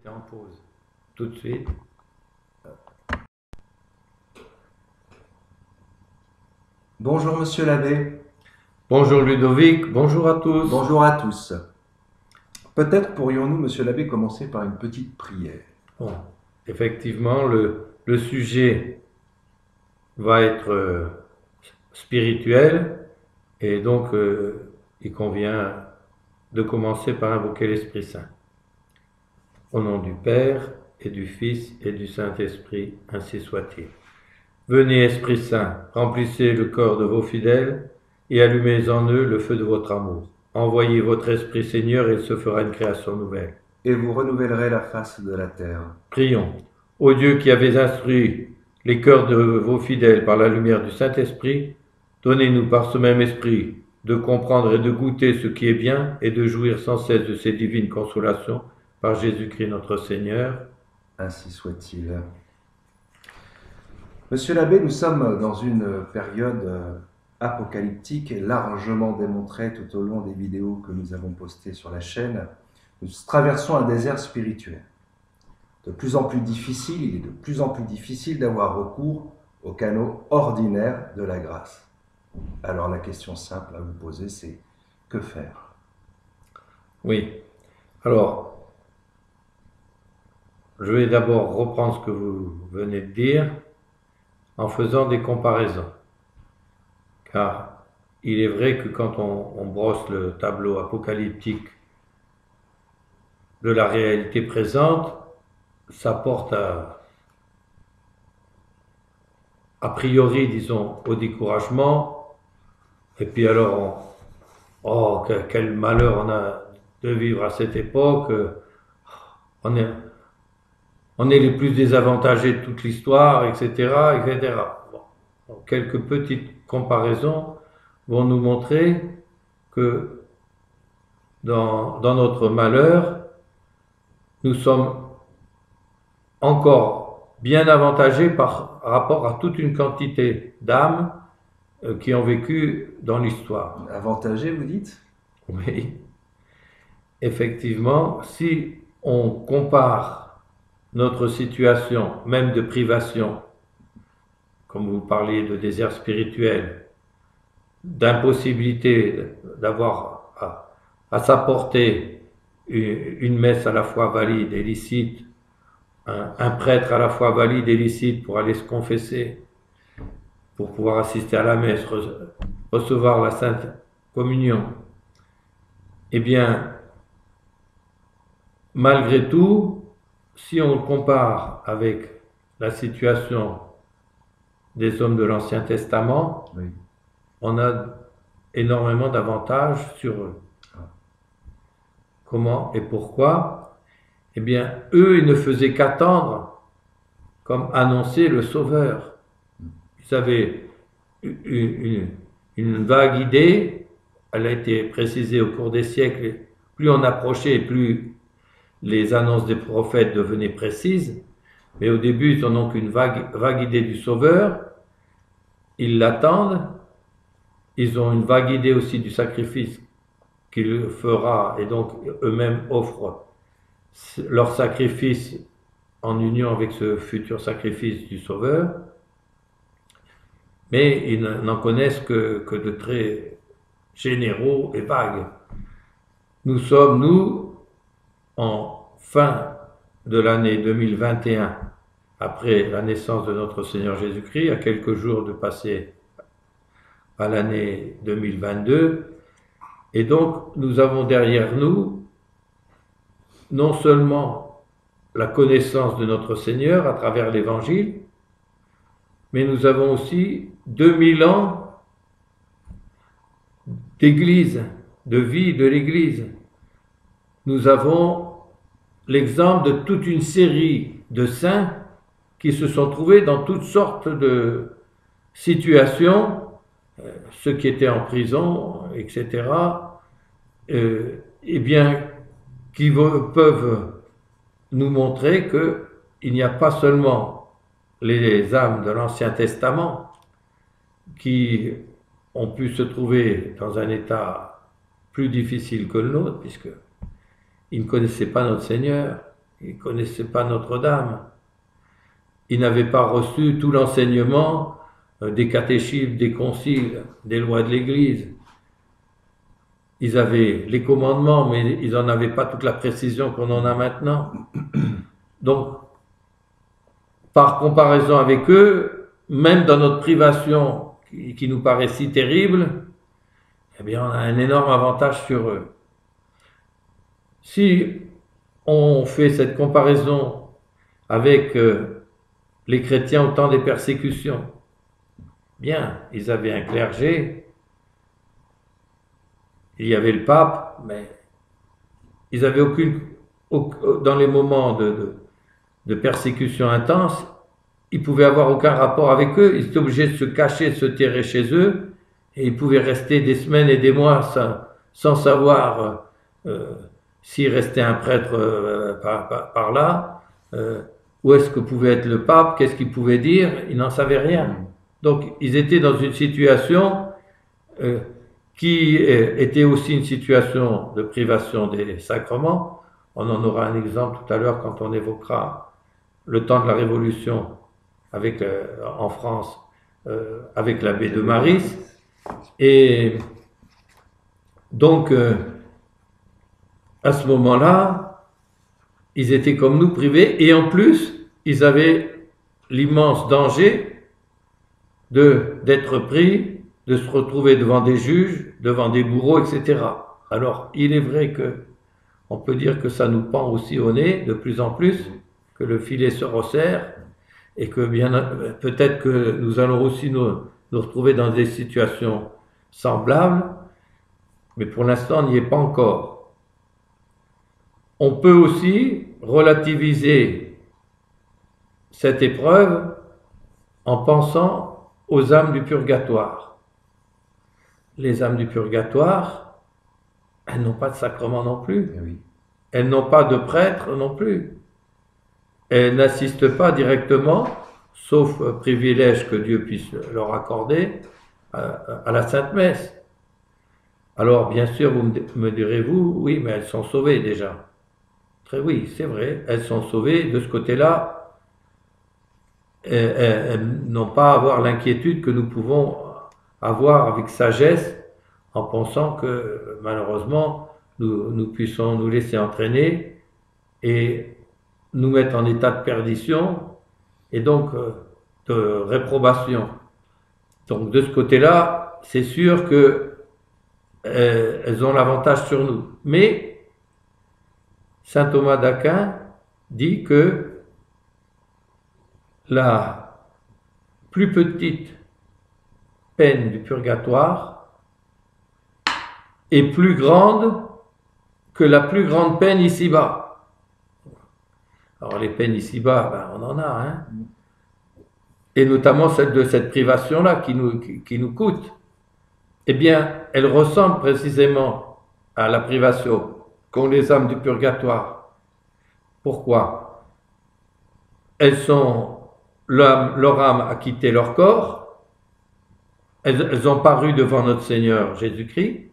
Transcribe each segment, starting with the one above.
T'es en pause. Tout de suite. Bonjour Monsieur l'abbé. Bonjour Ludovic, bonjour à tous. Bonjour à tous. Peut-être pourrions-nous, Monsieur l'abbé, commencer par une petite prière. Bon, effectivement, le sujet va être spirituel et donc il convient de commencer par invoquer l'Esprit Saint. Au nom du Père et du Fils et du Saint-Esprit, ainsi soit-il. Venez Esprit Saint, remplissez le corps de vos fidèles et allumez en eux le feu de votre amour. Envoyez votre Esprit Seigneur et il se fera une création nouvelle. Et vous renouvellerez la face de la terre. Prions. Ô Dieu qui avez instruit les cœurs de vos fidèles par la lumière du Saint-Esprit, donnez-nous par ce même Esprit de comprendre et de goûter ce qui est bien et de jouir sans cesse de ces divines consolations par Jésus-Christ notre Seigneur. Ainsi soit-il. Monsieur l'abbé, nous sommes dans une période apocalyptique largement démontrée tout au long des vidéos que nous avons postées sur la chaîne. Nous traversons un désert spirituel. De plus en plus difficile, il est de plus en plus difficile d'avoir recours aux canaux ordinaires de la grâce. Alors la question simple à vous poser, c'est que faire? Oui. Alors, je vais d'abord reprendre ce que vous venez de dire en faisant des comparaisons. Car il est vrai que quand on brosse le tableau apocalyptique de la réalité présente, ça porte a priori, disons, au découragement. Et puis alors, oh, quel malheur on a de vivre à cette époque. On est les plus désavantagés de toute l'histoire, etc., etc. Bon. Donc, quelques petites comparaisons vont nous montrer que dans notre malheur, nous sommes encore bien avantagés par rapport à toute une quantité d'âmes qui ont vécu dans l'histoire. Avantagé, vous dites? Oui, effectivement, si on compare notre situation, même de privation, comme vous parliez de désert spirituel, d'impossibilité d'avoir à sa portée une messe à la fois valide et licite, un prêtre à la fois valide et licite pour aller se confesser, pour pouvoir assister à la messe, recevoir la Sainte Communion, eh bien, malgré tout, si on le compare avec la situation des hommes de l'Ancien Testament, Oui. on a énormément d'avantages sur eux. Comment et pourquoi? Eh bien, eux, ils ne faisaient qu'attendre, comme annoncer le Sauveur. Ils avaient une vague idée, elle a été précisée au cours des siècles, plus on approchait, plus les annonces des prophètes devenaient précises, mais au début, ils n'ont qu'une vague idée du Sauveur, ils l'attendent, ils ont une vague idée aussi du sacrifice qu'il fera, et donc eux-mêmes offrent leur sacrifice en union avec ce futur sacrifice du Sauveur, mais ils n'en connaissent que de très généraux et vagues. Nous sommes, nous, en fin de l'année 2021, après la naissance de notre Seigneur Jésus-Christ, à quelques jours de passer à l'année 2022, et donc nous avons derrière nous non seulement la connaissance de notre Seigneur à travers l'Évangile, mais nous avons aussi 2000 ans d'Église, de vie de l'Église. Nous avons l'exemple de toute une série de saints qui se sont trouvés dans toutes sortes de situations, ceux qui étaient en prison, etc., eh bien, qui peuvent nous montrer qu'il n'y a pas seulement les âmes de l'Ancien Testament qui ont pu se trouver dans un état plus difficile que le nôtre, puisqu'ils ne connaissaient pas notre Seigneur, ils ne connaissaient pas Notre-Dame. Ils n'avaient pas reçu tout l'enseignement des catéchismes, des conciles, des lois de l'Église. Ils avaient les commandements, mais ils n'en avaient pas toute la précision qu'on en a maintenant. Donc, par comparaison avec eux, même dans notre privation qui nous paraît si terrible, eh bien, on a un énorme avantage sur eux. Si on fait cette comparaison avec les chrétiens au temps des persécutions, bien, ils avaient un clergé, il y avait le pape, mais ils n'avaient dans les moments de persécution intense, ils pouvaient avoir aucun rapport avec eux, ils étaient obligés de se cacher, de se terrer chez eux, et ils pouvaient rester des semaines et des mois sans savoir s'il restait un prêtre par là, où est-ce que pouvait être le pape, qu'est-ce qu'il pouvait dire, ils n'en savaient rien. Donc ils étaient dans une situation qui était aussi une situation de privation des sacrements. On en aura un exemple tout à l'heure quand on évoquera le temps de la Révolution en France avec l'abbé de Maris. Et donc, à ce moment-là, ils étaient comme nous privés, et en plus, ils avaient l'immense danger d'être pris, de se retrouver devant des juges, devant des bourreaux, etc. Alors, il est vrai que on peut dire que ça nous pend aussi au nez de plus en plus, que le filet se resserre, et que peut-être que nous allons aussi nous retrouver dans des situations semblables, mais pour l'instant, on n'y est pas encore. On peut aussi relativiser cette épreuve en pensant aux âmes du purgatoire. Les âmes du purgatoire, elles n'ont pas de sacrement non plus. Oui. Elles n'ont pas de prêtre non plus. Elles n'assistent pas directement, sauf privilège que Dieu puisse leur accorder, à la Sainte Messe. Alors, bien sûr, vous me direz-vous, oui, mais elles sont sauvées déjà. Très oui, c'est vrai, elles sont sauvées. De ce côté-là, elles n'ont pas à avoir l'inquiétude que nous pouvons avoir avec sagesse, en pensant que malheureusement, nous puissions nous laisser entraîner et nous mettre en état de perdition et donc de réprobation. Donc de ce côté-là, c'est sûr que elles ont l'avantage sur nous. Mais saint Thomas d'Aquin dit que la plus petite peine du purgatoire est plus grande que la plus grande peine ici-bas. Alors les peines ici-bas, ben, on en a, hein. Et notamment celle de cette privation-là qui nous coûte. Eh bien, elle ressemble précisément à la privation qu'ont les âmes du purgatoire. Pourquoi? Leur âme a quitté leur corps, elles ont paru devant notre Seigneur Jésus-Christ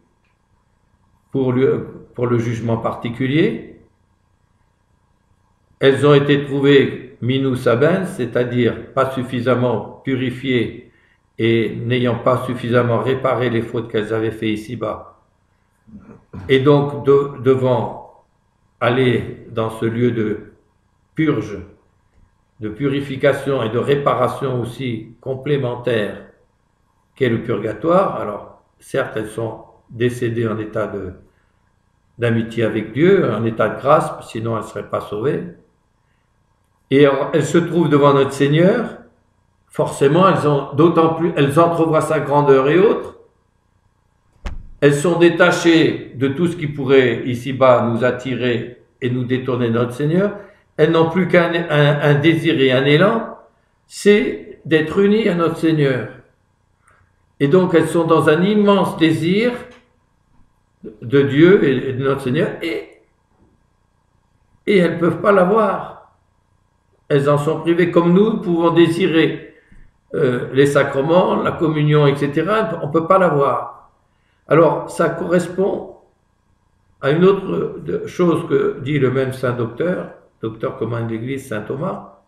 pour le jugement particulier. Elles ont été trouvées minus abens, c'est-à-dire pas suffisamment purifiées et n'ayant pas suffisamment réparé les fautes qu'elles avaient fait ici-bas. Et donc devant aller dans ce lieu de purge, de purification et de réparation aussi complémentaire qu'est le purgatoire. Alors certes, elles sont décédées en état d'amitié avec Dieu, en état de grâce, sinon elles ne seraient pas sauvées. Et alors, elles se trouvent devant notre Seigneur, forcément elles ont d'autant plus, elles entrevoient sa grandeur et autres. Elles sont détachées de tout ce qui pourrait ici-bas nous attirer et nous détourner de notre Seigneur. Elles n'ont plus qu'un désir et un élan, c'est d'être unies à notre Seigneur. Et donc elles sont dans un immense désir de Dieu et de notre Seigneur, et elles ne peuvent pas l'avoir. Elles en sont privées, comme nous pouvons désirer les sacrements, la communion, etc. On ne peut pas l'avoir. Alors, ça correspond à une autre chose que dit le même saint docteur, docteur commun de l'Église, saint Thomas,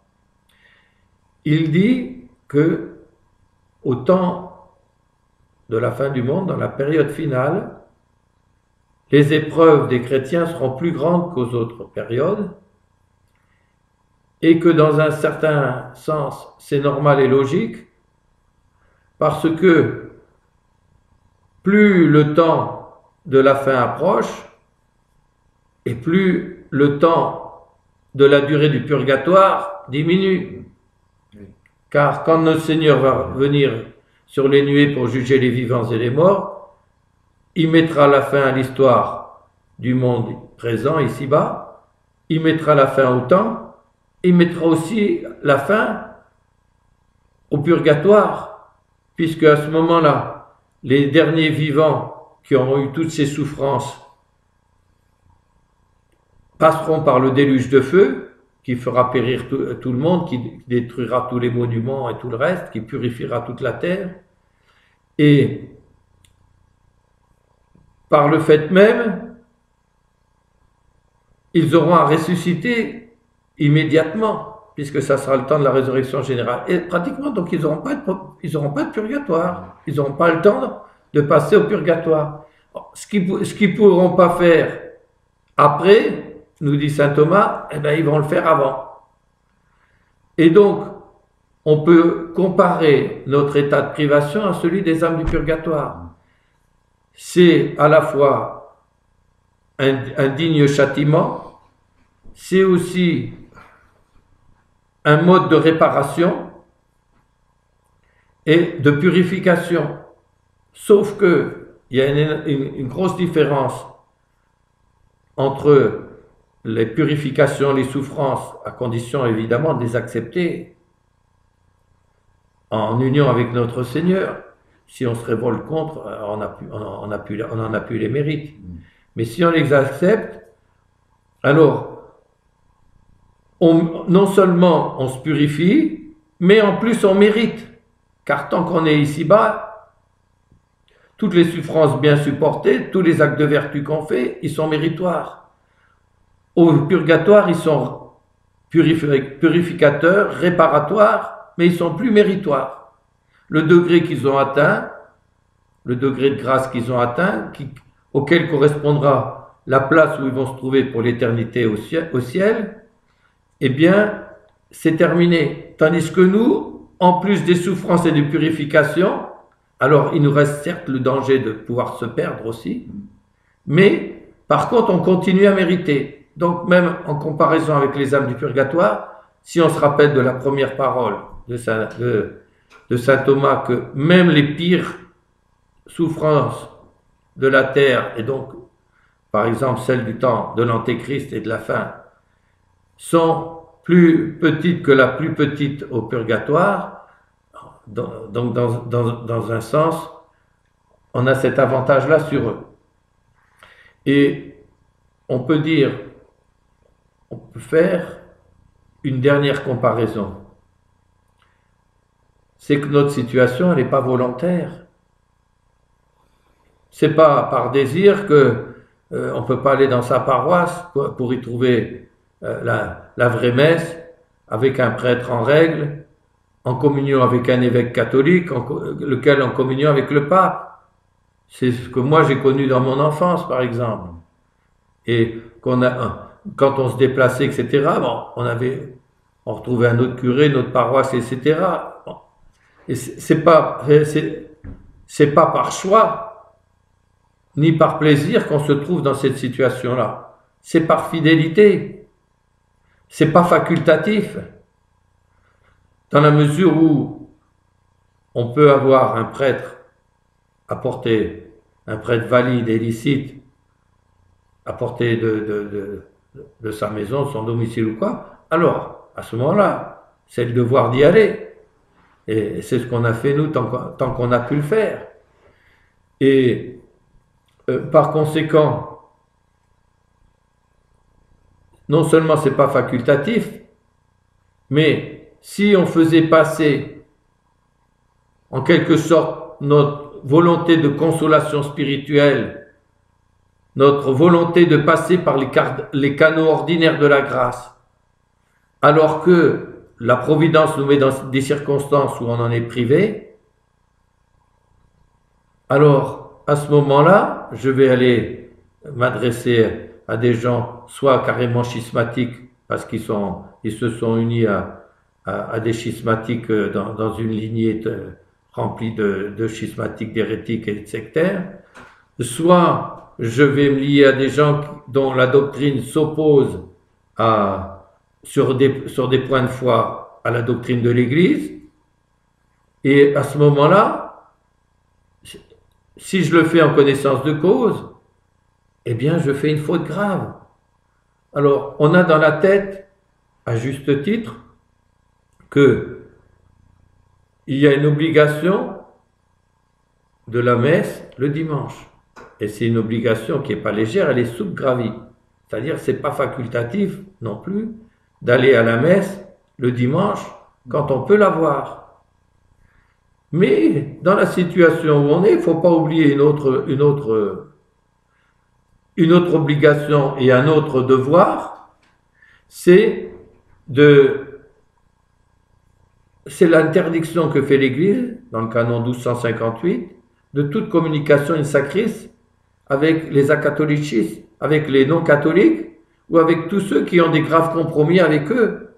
il dit que au temps de la fin du monde, dans la période finale, les épreuves des chrétiens seront plus grandes qu'aux autres périodes, et que dans un certain sens, c'est normal et logique, parce que plus le temps de la fin approche, et plus le temps de la durée du purgatoire diminue. Car quand notre Seigneur va venir sur les nuées pour juger les vivants et les morts, il mettra la fin à l'histoire du monde présent ici-bas, il mettra la fin au temps, il mettra aussi la fin au purgatoire, puisque à ce moment-là, les derniers vivants qui auront eu toutes ces souffrances passeront par le déluge de feu, qui fera périr tout le monde, qui détruira tous les monuments et tout le reste, qui purifiera toute la terre. Et par le fait même, ils auront à ressusciter immédiatement, puisque ça sera le temps de la résurrection générale. Et pratiquement, donc, ils n'auront pas de purgatoire. Ils n'auront pas le temps de passer au purgatoire. Ce qu'ils ne pourront pas faire après, nous dit saint Thomas, eh bien, ils vont le faire avant. Et donc, on peut comparer notre état de privation à celui des âmes du purgatoire. C'est à la fois un digne châtiment, c'est aussi un mode de réparation et de purification. Sauf que il y a une grosse différence entre les purifications, les souffrances, à condition évidemment de les accepter en union avec notre Seigneur. Si on se révolte contre, on n'en a plus les mérites. Mais si on les accepte, alors non seulement on se purifie, mais en plus on mérite. Car tant qu'on est ici-bas, toutes les souffrances bien supportées, tous les actes de vertu qu'on fait, ils sont méritoires. Au purgatoire, ils sont purificateurs, réparatoires, mais ils sont plus méritoires. Le degré qu'ils ont atteint, le degré de grâce qu'ils ont atteint, auquel correspondra la place où ils vont se trouver pour l'éternité au ciel, eh bien, c'est terminé. Tandis que nous, en plus des souffrances et des purifications, alors il nous reste certes le danger de pouvoir se perdre aussi, mais par contre, on continue à mériter. Donc même en comparaison avec les âmes du purgatoire, si on se rappelle de la première parole de saint Thomas, que même les pires souffrances de la terre, et donc par exemple celles du temps de l'Antéchrist et de la fin, sont plus petites que la plus petite au purgatoire, donc dans un sens, on a cet avantage-là sur eux. Et on peut faire une dernière comparaison. C'est que notre situation, elle n'est pas volontaire. C'est pas par désir que on peut pas aller dans sa paroisse pour y trouver la vraie messe, avec un prêtre en règle, en communion avec un évêque catholique, lequel en communion avec le pape. C'est ce que moi j'ai connu dans mon enfance, par exemple. Et quand on se déplaçait, etc., bon, on retrouvait un autre curé, notre paroisse, etc. Bon. Et c'est pas par choix, ni par plaisir qu'on se trouve dans cette situation-là. C'est par fidélité. C'est pas facultatif. Dans la mesure où on peut avoir un prêtre un prêtre valide et licite, à portée de sa maison, de son domicile ou quoi, alors, à ce moment-là, c'est le devoir d'y aller. Et c'est ce qu'on a fait, nous, tant qu'on a pu le faire. Et par conséquent, non seulement c'est pas facultatif, mais si on faisait passer, en quelque sorte, notre volonté de consolation spirituelle, notre volonté de passer par les canaux ordinaires de la grâce, alors que la Providence nous met dans des circonstances où on en est privé, alors à ce moment-là, je vais aller m'adresser à des gens soit carrément schismatiques, parce qu'ils se sont unis à des schismatiques dans une lignée remplie de schismatiques, d'hérétiques et de sectaires, soit je vais me lier à des gens dont la doctrine s'oppose sur des points de foi à la doctrine de l'Église, et à ce moment-là, si je le fais en connaissance de cause, eh bien je fais une faute grave. Alors, on a dans la tête, à juste titre, qu'il y a une obligation de la messe le dimanche. Et c'est une obligation qui n'est pas légère, elle est subgravie. C'est-à-dire que ce n'est pas facultatif non plus d'aller à la messe le dimanche quand on peut l'avoir. Mais dans la situation où on est, il ne faut pas oublier une autre obligation et un autre devoir, c'est l'interdiction que fait l'Église, dans le canon 1258, de toute communication in sacris avec les acatholicistes, avec les non-catholiques, ou avec tous ceux qui ont des graves compromis avec eux.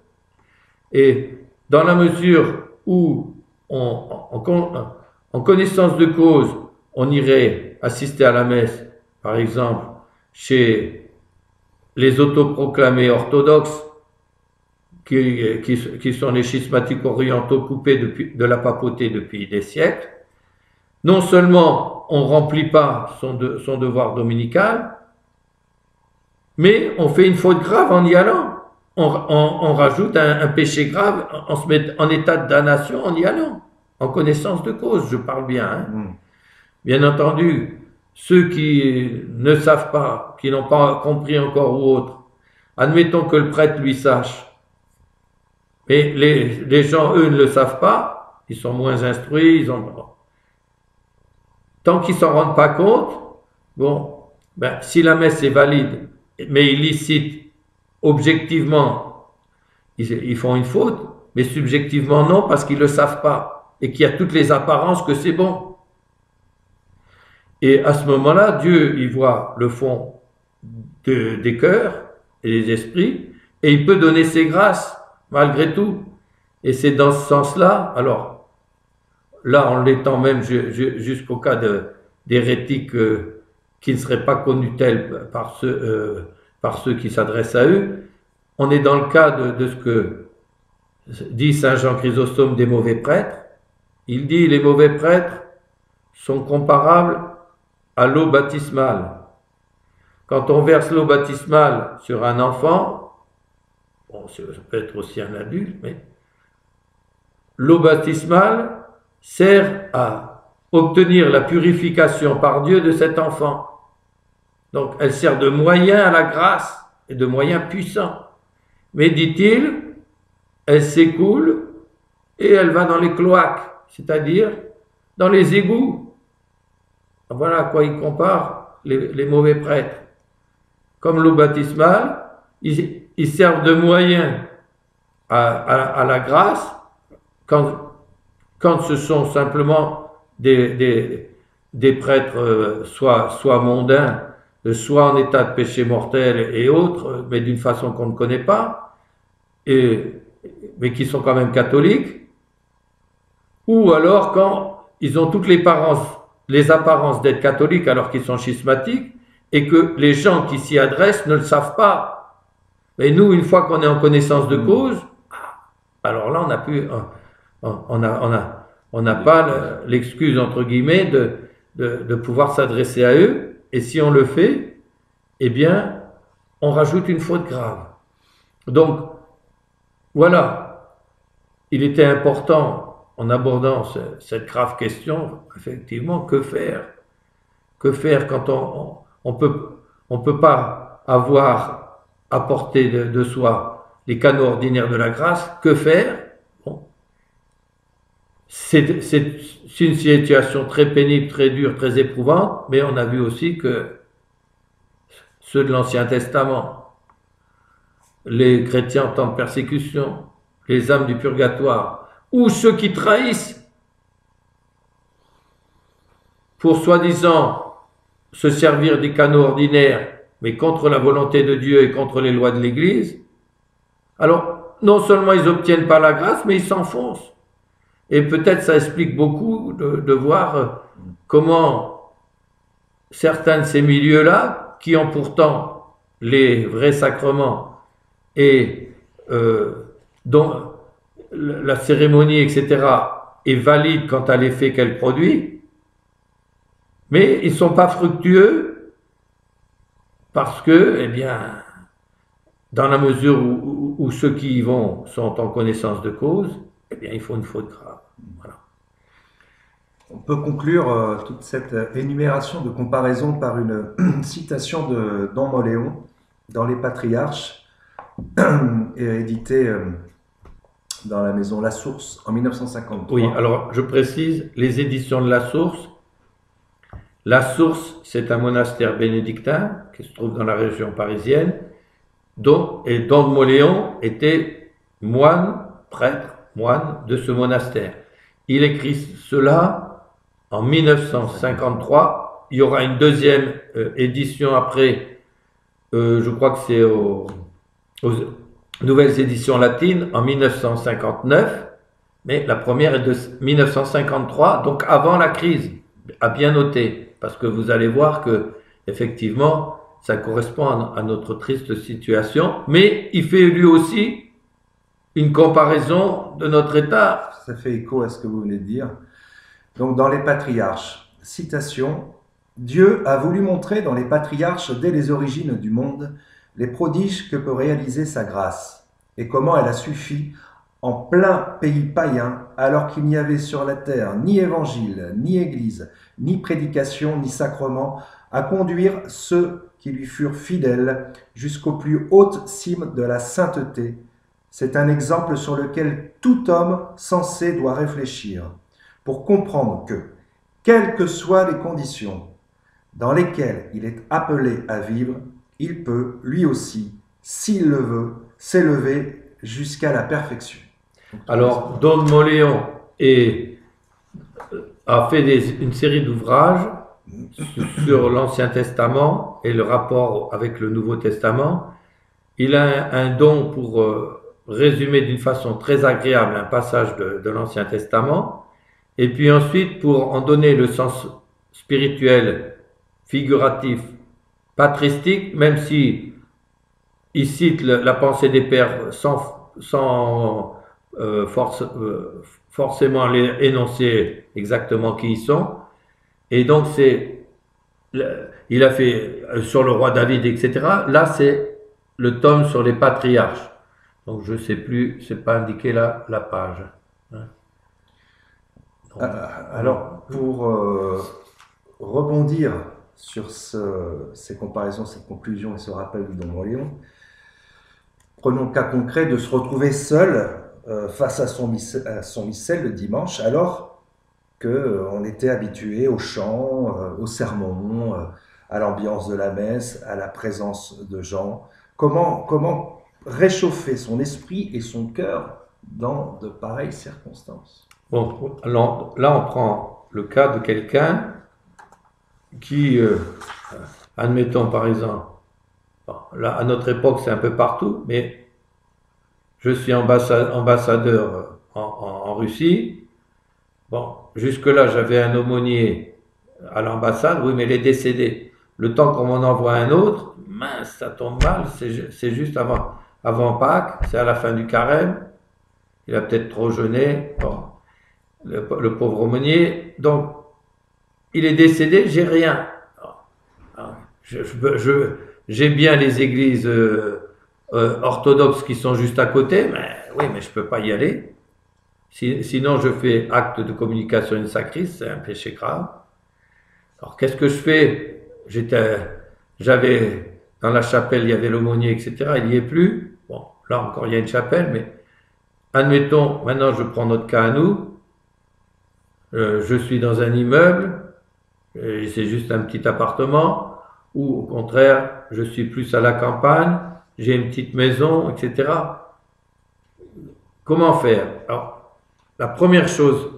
Et dans la mesure où, en connaissance de cause, on irait assister à la messe, par exemple, chez les autoproclamés orthodoxes, qui sont les schismatiques orientaux coupés de la papauté depuis des siècles, non seulement on ne remplit pas son devoir dominical, mais on fait une faute grave en y allant. On rajoute un péché grave, on se met en état de damnation en y allant, en connaissance de cause, je parle bien. Hein. Bien entendu, ceux qui ne savent pas, qui n'ont pas compris encore ou autre, admettons que le prêtre lui sache, mais les gens, eux, ne le savent pas, ils sont moins instruits, tant qu'ils ne s'en rendent pas compte, bon, ben, si la messe est valide, mais illicite, objectivement, ils font une faute, mais subjectivement non, parce qu'ils ne le savent pas, et qu'il y a toutes les apparences que c'est bon. Et à ce moment-là, Dieu, il voit le fond des cœurs et des esprits, et il peut donner ses grâces, malgré tout. Et c'est dans ce sens-là, alors, là, en l'étend même jusqu'au cas d'hérétiques qui ne seraient pas connus tels par ceux qui s'adressent à eux, on est dans le cas de ce que dit Saint Jean Chrysostome des mauvais prêtres. Il dit les mauvais prêtres sont comparables à l'eau baptismale. Quand on verse l'eau baptismale sur un enfant, bon, ça peut être aussi un adulte, mais l'eau baptismale sert à obtenir la purification par Dieu de cet enfant. Donc, elle sert de moyen à la grâce et de moyen puissant. Mais, dit-il, elle s'écoule et elle va dans les cloaques, c'est-à-dire dans les égouts. Voilà à quoi il compare les mauvais prêtres. Comme l'eau baptismale, ils servent de moyen à la grâce quand ce sont simplement des prêtres soit mondains, soit en état de péché mortel et autres, mais d'une façon qu'on ne connaît pas, mais qui sont quand même catholiques, ou alors quand ils ont toutes les apparences d'être catholiques alors qu'ils sont schismatiques, et que les gens qui s'y adressent ne le savent pas. Mais nous, une fois qu'on est en connaissance de cause, alors là, on n'a pas l'excuse, entre guillemets, de pouvoir s'adresser à eux. Et si on le fait, eh bien, on rajoute une faute grave. Donc, voilà, il était important, en abordant cette grave question, effectivement, que faire? Que faire quand on peut pas avoir à portée de soi les canaux ordinaires de la grâce? Que faire? Bon. C'est une situation très pénible, très dure, très éprouvante, mais on a vu aussi que ceux de l'Ancien Testament, les chrétiens en temps de persécution, les âmes du purgatoire, ou ceux qui trahissent pour soi-disant se servir des canaux ordinaires, mais contre la volonté de Dieu et contre les lois de l'Église, alors non seulement ils n'obtiennent pas la grâce, mais ils s'enfoncent. Et peut-être ça explique beaucoup de voir comment certains de ces milieux-là, qui ont pourtant les vrais sacrements et dont la cérémonie, etc., est valide quant à l'effet qu'elle produit, mais ils ne sont pas fructueux parce que, eh bien, dans la mesure où ceux qui y vont sont en connaissance de cause, eh bien, il faut une faute grave. Voilà. On peut conclure toute cette énumération de comparaisons par une citation de Don Moléon dans Les Patriarches, édité dans la maison La Source en 1953. Oui, alors je précise, les éditions de La Source. La Source, c'est un monastère bénédictin qui se trouve dans la région parisienne, Don Moléon était moine, prêtre, moine de ce monastère. Il écrit cela en 1953. Il y aura une deuxième édition après, je crois que c'est aux Nouvelles Éditions Latines en 1959, mais la première est de 1953, donc avant la crise, à bien noter, parce que vous allez voir que effectivement, ça correspond à notre triste situation, mais il fait lui aussi une comparaison de notre état. Ça fait écho à ce que vous venez de dire. Donc dans les Patriarches, citation, « Dieu a voulu montrer dans les Patriarches dès les origines du monde les prodiges que peut réaliser sa grâce, et comment elle a suffi en plein pays païen, alors qu'il n'y avait sur la terre ni évangile, ni église, ni prédication, ni sacrement, à conduire ceux qui lui furent fidèles jusqu'aux plus hautes cimes de la sainteté. C'est un exemple sur lequel tout homme sensé doit réfléchir, pour comprendre que, quelles que soient les conditions dans lesquelles il est appelé à vivre, il peut, lui aussi, s'il le veut, s'élever jusqu'à la perfection. » Alors, Don Moléon a fait une série d'ouvrages sur l'Ancien Testament et le rapport avec le Nouveau Testament. Il a un don pour résumer d'une façon très agréable un passage de l'Ancien Testament, et puis ensuite pour en donner le sens spirituel, figuratif, patristique, même si il cite la pensée des pères sans forcément énoncer exactement qui ils sont. Et donc il a fait sur le roi David, etc. Là, c'est le tome sur les patriarches. Donc je ne sais plus, c'est pas indiqué la page. Hein. Donc, alors, pour rebondir sur ces comparaisons, cette conclusion et ce rappel de Don Moléon, prenons le cas concret de se retrouver seul face à son missel le dimanche, alors qu'on était habitué au chant, au sermon, à l'ambiance de la messe, à la présence de gens. Comment réchauffer son esprit et son cœur dans de pareilles circonstances? Bon, alors, là on prend le cas de quelqu'un qui, admettons par exemple, bon, là à notre époque c'est un peu partout, mais je suis ambassadeur en Russie. Bon, jusque-là j'avais un aumônier à l'ambassade, oui mais il est décédé. Le temps qu'on m'en envoie un autre, mince, ça tombe mal, c'est juste avant Pâques, c'est à la fin du carême, il a peut-être trop jeûné, bon, le pauvre aumônier, donc il est décédé, j'ai rien. J'ai bien les églises orthodoxes qui sont juste à côté, mais oui, mais je peux pas y aller. Sinon, je fais acte de communication in sacris, c'est un péché grave. Alors, qu'est-ce que je fais? J'avais dans la chapelle, il y avait l'aumônier, etc. Il n'y est plus. Bon, là encore, il y a une chapelle, mais admettons, maintenant, je prends notre cas à nous. Je suis dans un immeuble, c'est juste un petit appartement, ou au contraire, je suis plus à la campagne, j'ai une petite maison, etc. Comment faire? Alors, la première chose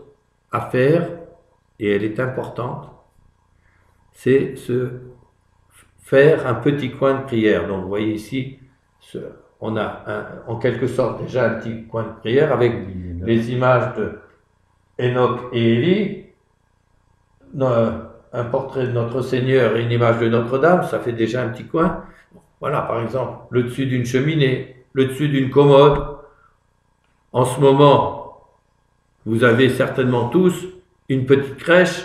à faire, et elle est importante, c'est se faire un petit coin de prière. Donc, vous voyez ici, on a en quelque sorte déjà un petit coin de prière avec les images de Enoch et Élie, un portrait de notre Seigneur et une image de Notre-Dame, ça fait déjà un petit coin. Voilà, par exemple, le dessus d'une cheminée, le dessus d'une commode. En ce moment, vous avez certainement tous une petite crèche,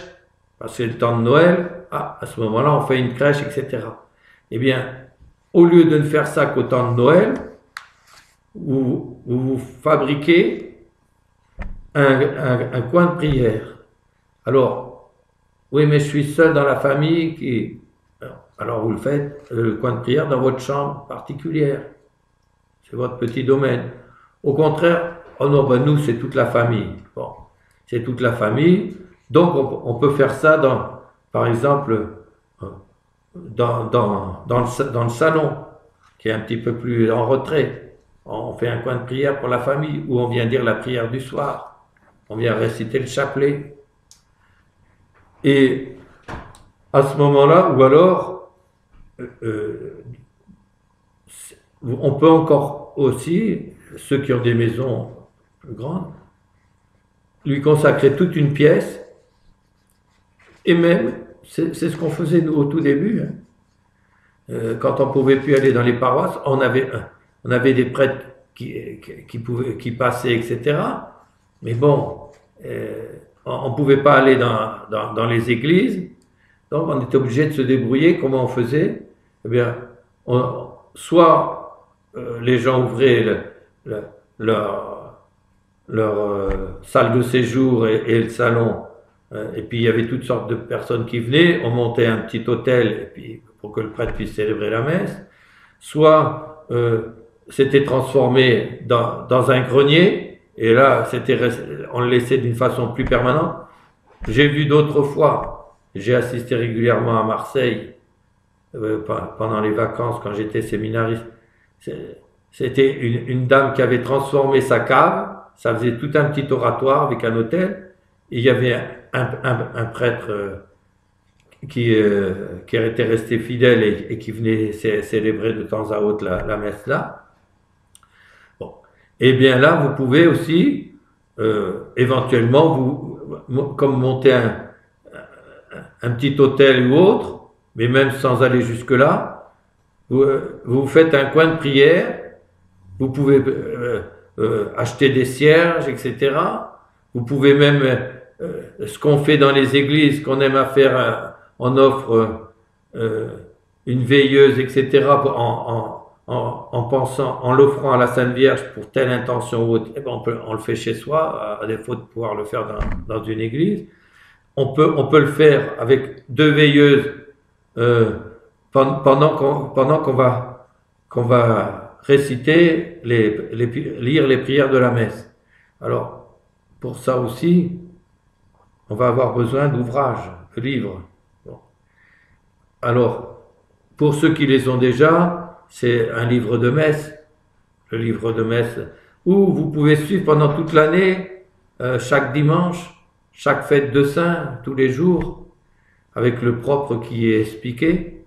parce que c'est le temps de Noël. Ah, à ce moment-là, on fait une crèche, etc. Eh bien, au lieu de ne faire ça qu'au temps de Noël, vous fabriquez un coin de prière. Alors, oui, mais je suis seul dans la famille qui... Alors vous le faites, le coin de prière dans votre chambre particulière. C'est votre petit domaine. Au contraire, oh non, ben nous, c'est toute la famille. Bon, c'est toute la famille. Donc, on peut faire ça par exemple, dans le salon, qui est un petit peu plus en retrait. On fait un coin de prière pour la famille, où on vient dire la prière du soir. On vient réciter le chapelet. Et à ce moment-là, ou alors, on peut encore aussi, ceux qui ont des maisons plus grandes, lui consacrer toute une pièce, et même, c'est ce qu'on faisait nous au tout début, hein. Quand on ne pouvait plus aller dans les paroisses, on avait des prêtres qui passaient, etc. Mais bon, on ne pouvait pas aller dans les églises, donc on était obligé de se débrouiller. Comment on faisait? Eh bien, soit les gens ouvraient leur salle de séjour et le salon, et puis il y avait toutes sortes de personnes qui venaient, on montait un petit hôtel et puis, pour que le prêtre puisse célébrer la messe, soit c'était transformé dans un grenier, et là on le laissait d'une façon plus permanente. J'ai vu d'autres fois, j'ai assisté régulièrement à Marseille pendant les vacances quand j'étais séminariste. C'était une dame qui avait transformé sa cave, ça faisait tout un petit oratoire avec un hôtel, et il y avait un prêtre qui était resté fidèle et qui venait célébrer de temps à autre la messe là. Bon. Et bien là, vous pouvez aussi éventuellement comme monter un petit hôtel ou autre, mais même sans aller jusque-là, vous faites un coin de prière, vous pouvez acheter des cierges, etc. Vous pouvez même, ce qu'on fait dans les églises, qu'on aime à faire, on offre une veilleuse, etc. En pensant, en l'offrant à la Sainte Vierge pour telle intention ou autre. Eh ben on le fait chez soi, à défaut de pouvoir le faire dans une église. On peut le faire avec 2 veilleuses pendant qu'on va réciter, lire les prières de la messe. Alors, pour ça aussi, on va avoir besoin d'ouvrages, de livres. Bon. Alors, pour ceux qui les ont déjà, c'est un livre de messe, le livre de messe, où vous pouvez suivre pendant toute l'année, chaque dimanche, chaque fête de saint, tous les jours, avec le propre qui est expliqué.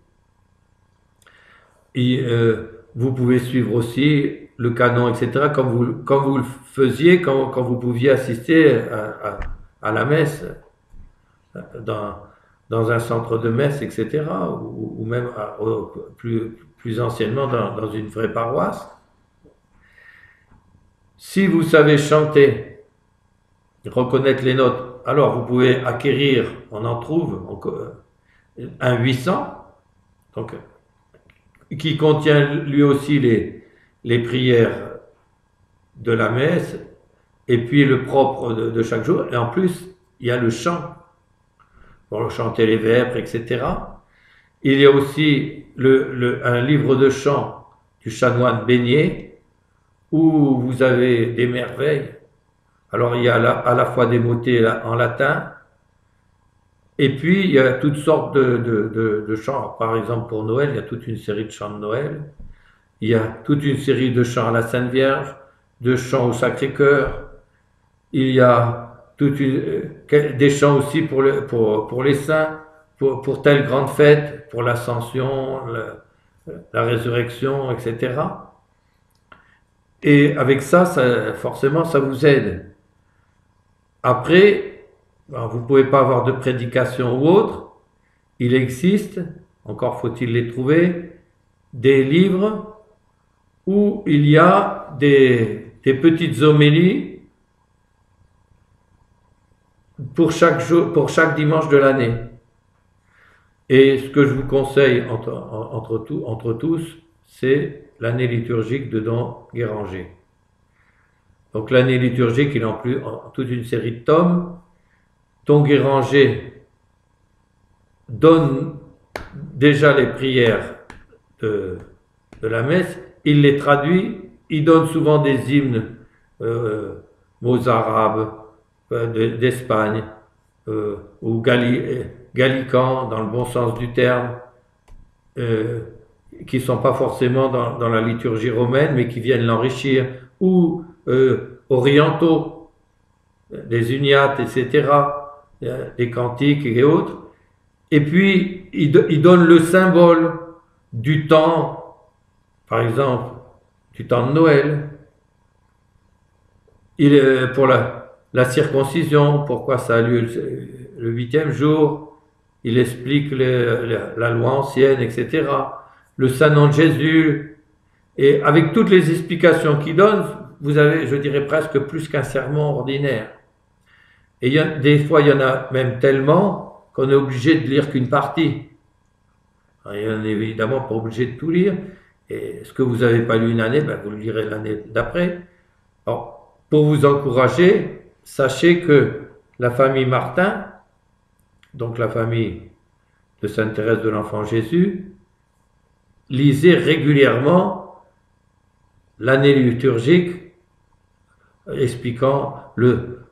Et vous pouvez suivre aussi le canon, etc., comme vous le faisiez quand vous pouviez assister à la messe dans un centre de messe, etc., ou même plus anciennement dans une vraie paroisse. Si vous savez chanter, reconnaître les notes, alors vous pouvez acquérir, on en trouve un 800, donc, qui contient lui aussi les prières de la messe, et puis le propre de chaque jour, et en plus, il y a le chant, pour chanter les vêpres, etc. Il y a aussi un livre de chant du chanoine Beignet, où vous avez des merveilles. Alors il y a à la fois des motets en latin, et puis il y a toutes sortes de chants. Par exemple pour Noël, il y a toute une série de chants de Noël. il y a toute une série de chants à la Sainte Vierge, de chants au Sacré-Cœur, il y a des chants aussi pour les saints, pour telle grande fête, pour l'Ascension, la résurrection, etc. Et avec ça, forcément, ça vous aide. Après, vous ne pouvez pas avoir de prédication ou autre. Il existe, encore faut-il les trouver, des livres où il y a des petites homélies pour chaque jour, pour chaque dimanche de l'année. Et ce que je vous conseille entre tous, c'est l'année liturgique de Don Guéranger. Donc l'année liturgique, il en toute une série de tomes. Don Guéranger donne déjà les prières de la messe, il les traduit, il donne souvent des hymnes mozarabes d'Espagne ou gallicans dans le bon sens du terme, qui ne sont pas forcément dans la liturgie romaine, mais qui viennent l'enrichir, ou orientaux, des uniates, etc., des cantiques et autres. Et puis, il donne le symbole du temps, par exemple, du temps de Noël, pour la circoncision, pourquoi ça a lieu le 8e jour, il explique la loi ancienne, etc., le saint nom de Jésus, et avec toutes les explications qu'il donne, vous avez, je dirais, presque plus qu'un sermon ordinaire. Et des fois, il y en a même tellement qu'on est obligé de lire qu'une partie. Alors, il n'est évidemment pas obligé de tout lire. Et ce que vous n'avez pas lu une année, vous le lirez l'année d'après. Alors, pour vous encourager, sachez que la famille Martin, donc la famille de Sainte Thérèse de l'Enfant Jésus, lisait régulièrement l'année liturgique, expliquant le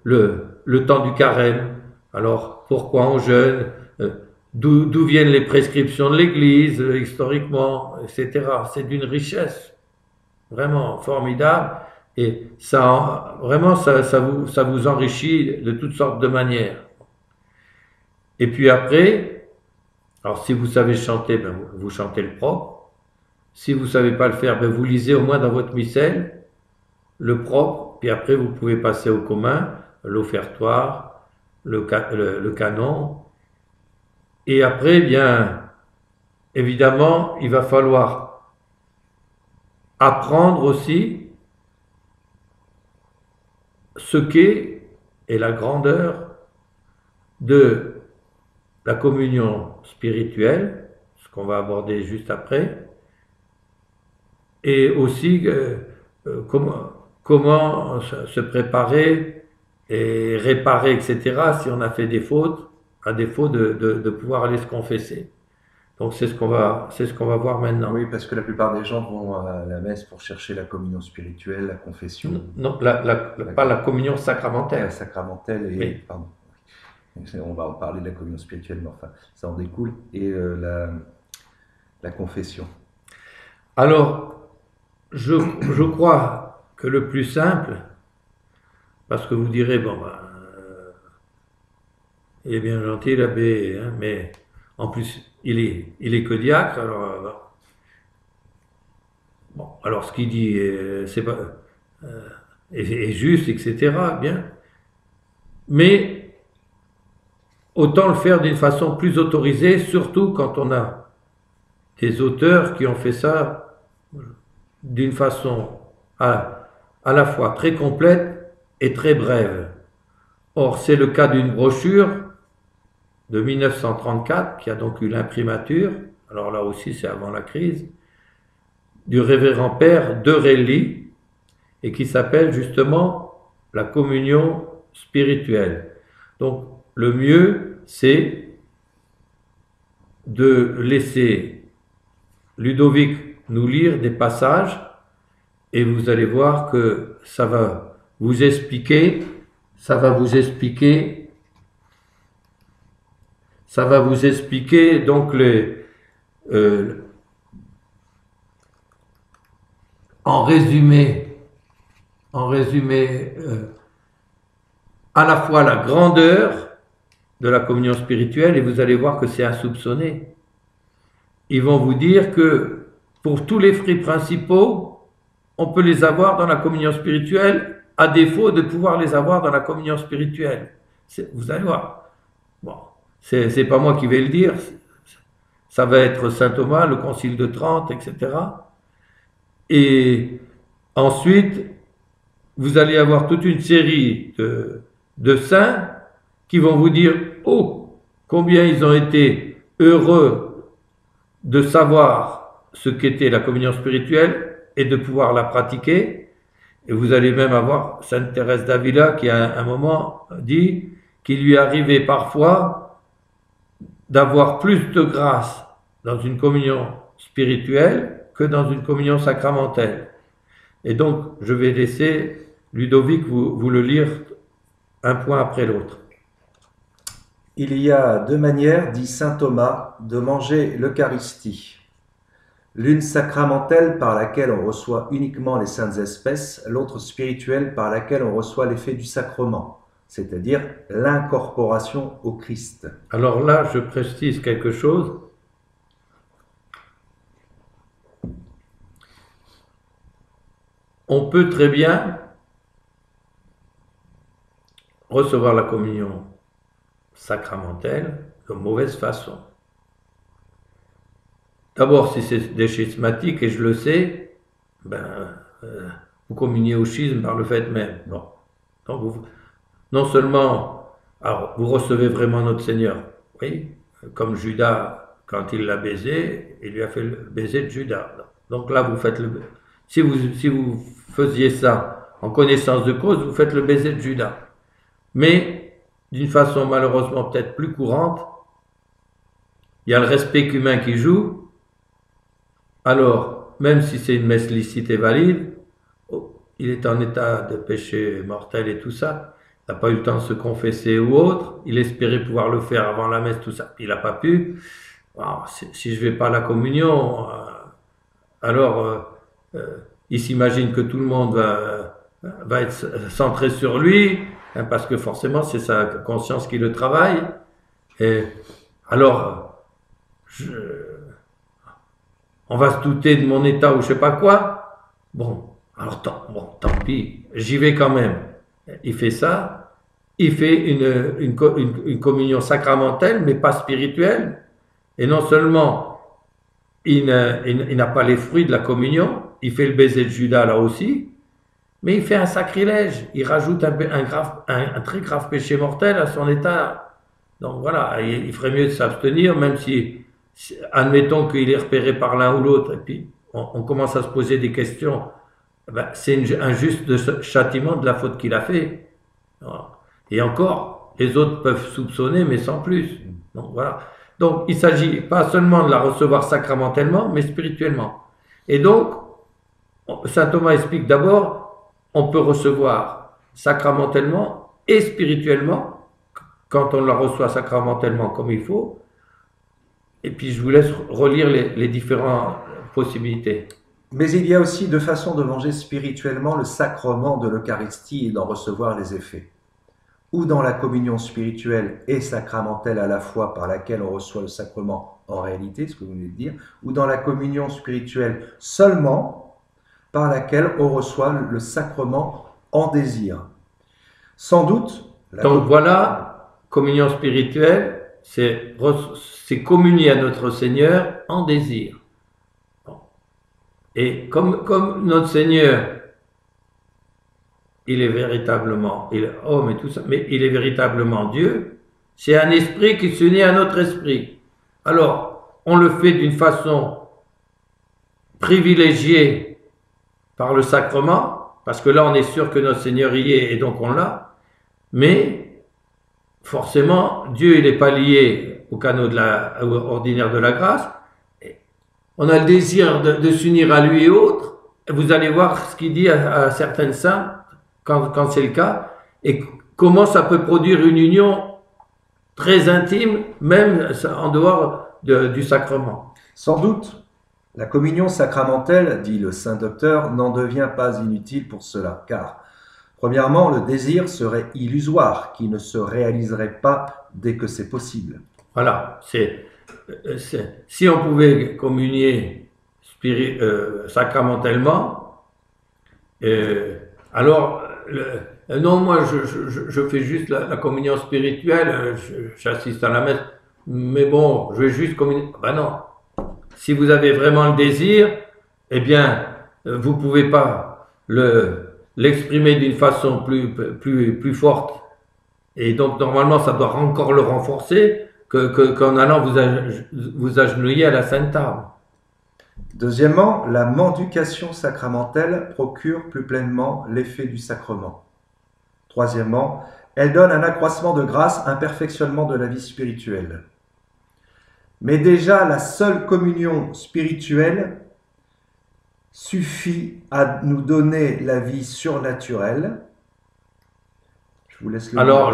temps du carême. Alors, pourquoi on jeûne, d'où viennent les prescriptions de l'Église, historiquement, etc. C'est d'une richesse vraiment formidable. Et ça, vraiment, ça vous enrichit de toutes sortes de manières. Et puis après, alors si vous savez chanter, vous chantez le propre. Si vous ne savez pas le faire, vous lisez au moins dans votre missel le propre, puis après vous pouvez passer au commun, l'offertoire, le canon. Et après, bien, évidemment, il va falloir apprendre aussi ce qu'est et la grandeur de la communion spirituelle, ce qu'on va aborder juste après, et aussi comment se préparer et réparer, etc., si on a fait des fautes, à défaut de pouvoir aller se confesser. Donc c'est ce qu'on va voir maintenant. Oui, parce que la plupart des gens vont à la messe pour chercher la communion spirituelle, la confession. Non, pas la communion sacramentelle. La sacramentelle, et, oui. Pardon. On va en parler de la communion spirituelle, mais enfin, ça en découle. Et la confession. Alors, je crois que le plus simple, parce que vous direz, il est bien gentil l'abbé, hein, mais en plus il est que diacre, alors ce qu'il dit est juste, etc. Bien, mais autant le faire d'une façon plus autorisée, surtout quand on a des auteurs qui ont fait ça d'une façon à la fois très complète et très brève. Or, c'est le cas d'une brochure de 1934, qui a donc eu l'imprimature, alors là aussi c'est avant la crise, du révérend père de Relly, et qui s'appelle justement la communion spirituelle. Donc, le mieux, c'est de laisser Ludovic nous lire des passages, et vous allez voir que ça va vous expliquer donc en résumé, à la fois la grandeur de la communion spirituelle, et vous allez voir que c'est insoupçonné. Ils vont vous dire que pour tous les fruits principaux, on peut les avoir dans la communion spirituelle, à défaut de pouvoir les avoir dans la communion spirituelle. Vous allez voir. Bon, c'est pas moi qui vais le dire, ça va être saint Thomas, le Concile de Trente, etc. Et ensuite, vous allez avoir toute une série de saints qui vont vous dire « Oh, combien ils ont été heureux de savoir ce qu'était la communion spirituelle et de pouvoir la pratiquer ». Et vous allez même avoir sainte Thérèse d'Avila qui à un moment dit qu'il lui arrivait parfois d'avoir plus de grâce dans une communion spirituelle que dans une communion sacramentelle. Et donc, je vais laisser Ludovic vous le lire un point après l'autre. Il y a deux manières, dit saint Thomas, de manger l'Eucharistie. L'une sacramentelle par laquelle on reçoit uniquement les saintes espèces, l'autre spirituelle par laquelle on reçoit l'effet du sacrement, c'est-à-dire l'incorporation au Christ. Alors là, je précise quelque chose. On peut très bien recevoir la communion sacramentelle de mauvaise façon. D'abord, si c'est des schismatiques, et je le sais, vous communiez au schisme par le fait même. Bon. Donc non seulement, alors, vous recevez vraiment notre Seigneur, oui, comme Judas, quand il l'a baisé, il lui a fait le baiser de Judas. Donc là, vous faites le... Si vous faisiez ça en connaissance de cause, vous faites le baiser de Judas. Mais, d'une façon malheureusement peut-être plus courante, il y a le respect humain qui joue. Alors, même si c'est une messe licite et valide, il est en état de péché mortel et tout ça, il n'a pas eu le temps de se confesser ou autre, il espérait pouvoir le faire avant la messe, tout ça, il n'a pas pu. Alors, si je ne vais pas à la communion, alors il s'imagine que tout le monde va être centré sur lui, hein, parce que forcément c'est sa conscience qui le travaille. Et alors, on va se douter de mon état ou je sais pas quoi. Bon, alors tant pis, j'y vais quand même. Il fait ça, il fait une communion sacramentelle, mais pas spirituelle. Et non seulement il n'a pas les fruits de la communion, il fait le baiser de Judas là aussi, mais il fait un sacrilège. Il rajoute un très grave péché mortel à son état. Donc voilà, il ferait mieux de s'abstenir, même si admettons qu'il est repéré par l'un ou l'autre, et puis on commence à se poser des questions, c'est un juste châtiment de la faute qu'il a fait. Et encore, les autres peuvent soupçonner, mais sans plus. Donc voilà. Donc il ne s'agit pas seulement de la recevoir sacramentellement, mais spirituellement. Et donc, saint Thomas explique d'abord, on peut recevoir sacramentellement et spirituellement, quand on la reçoit sacramentellement comme il faut. Et puis je vous laisse relire les différentes possibilités. Mais il y a aussi deux façons de manger spirituellement le sacrement de l'Eucharistie et d'en recevoir les effets. Ou dans la communion spirituelle et sacramentelle à la fois par laquelle on reçoit le sacrement en réalité, ce que vous venez de dire, ou dans la communion spirituelle seulement par laquelle on reçoit le sacrement en désir. Sans doute... Donc voilà, communion spirituelle, c'est communier à notre Seigneur en désir. Bon. Et comme notre Seigneur, il est véritablement, il est homme et tout ça, mais il est véritablement Dieu, c'est un esprit qui s'unit à notre esprit. Alors, on le fait d'une façon privilégiée par le sacrement, parce que là on est sûr que notre Seigneur y est et donc on l'a, mais forcément, Dieu il n'est pas lié au canot ordinaire de la grâce. On a le désir de s'unir à lui et autres. Vous allez voir ce qu'il dit à certains saints quand c'est le cas, et comment ça peut produire une union très intime, même en dehors du sacrement. Sans doute, La communion sacramentelle, dit le saint docteur, n'en devient pas inutile pour cela, car, premièrement, le désir serait illusoire, qui ne se réaliserait pas dès que c'est possible. Voilà, si on pouvait communier sacramentellement, alors, non, moi je fais juste la communion spirituelle, j'assiste à la messe, mais bon, je vais juste communier. Ben non, si vous avez vraiment le désir, eh bien, vous ne pouvez pas l'exprimer d'une façon plus forte. Et donc, normalement, ça doit encore le renforcer qu'en allant vous agenouiller à la Sainte Table. Deuxièmement, la mendication sacramentelle procure plus pleinement l'effet du sacrement. Troisièmement, elle donne un accroissement de grâce, un perfectionnement de la vie spirituelle. Mais déjà, la seule communion spirituelle suffit à nous donner la vie surnaturelle. Je vous laisse le Alors,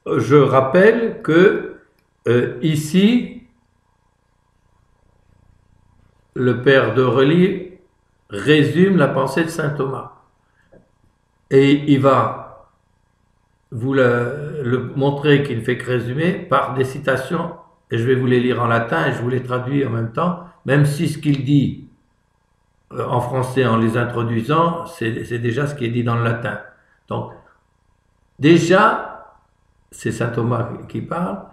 je rappelle que ici, le père d'Aurélie résume la pensée de saint Thomas. Et il va vous le montrer qu'il ne fait que résumer par des citations, et je vais vous les lire en latin et je vous les traduis en même temps, même si ce qu'il dit en français en les introduisant, c'est déjà ce qui est dit dans le latin. Donc, déjà, c'est saint Thomas qui parle,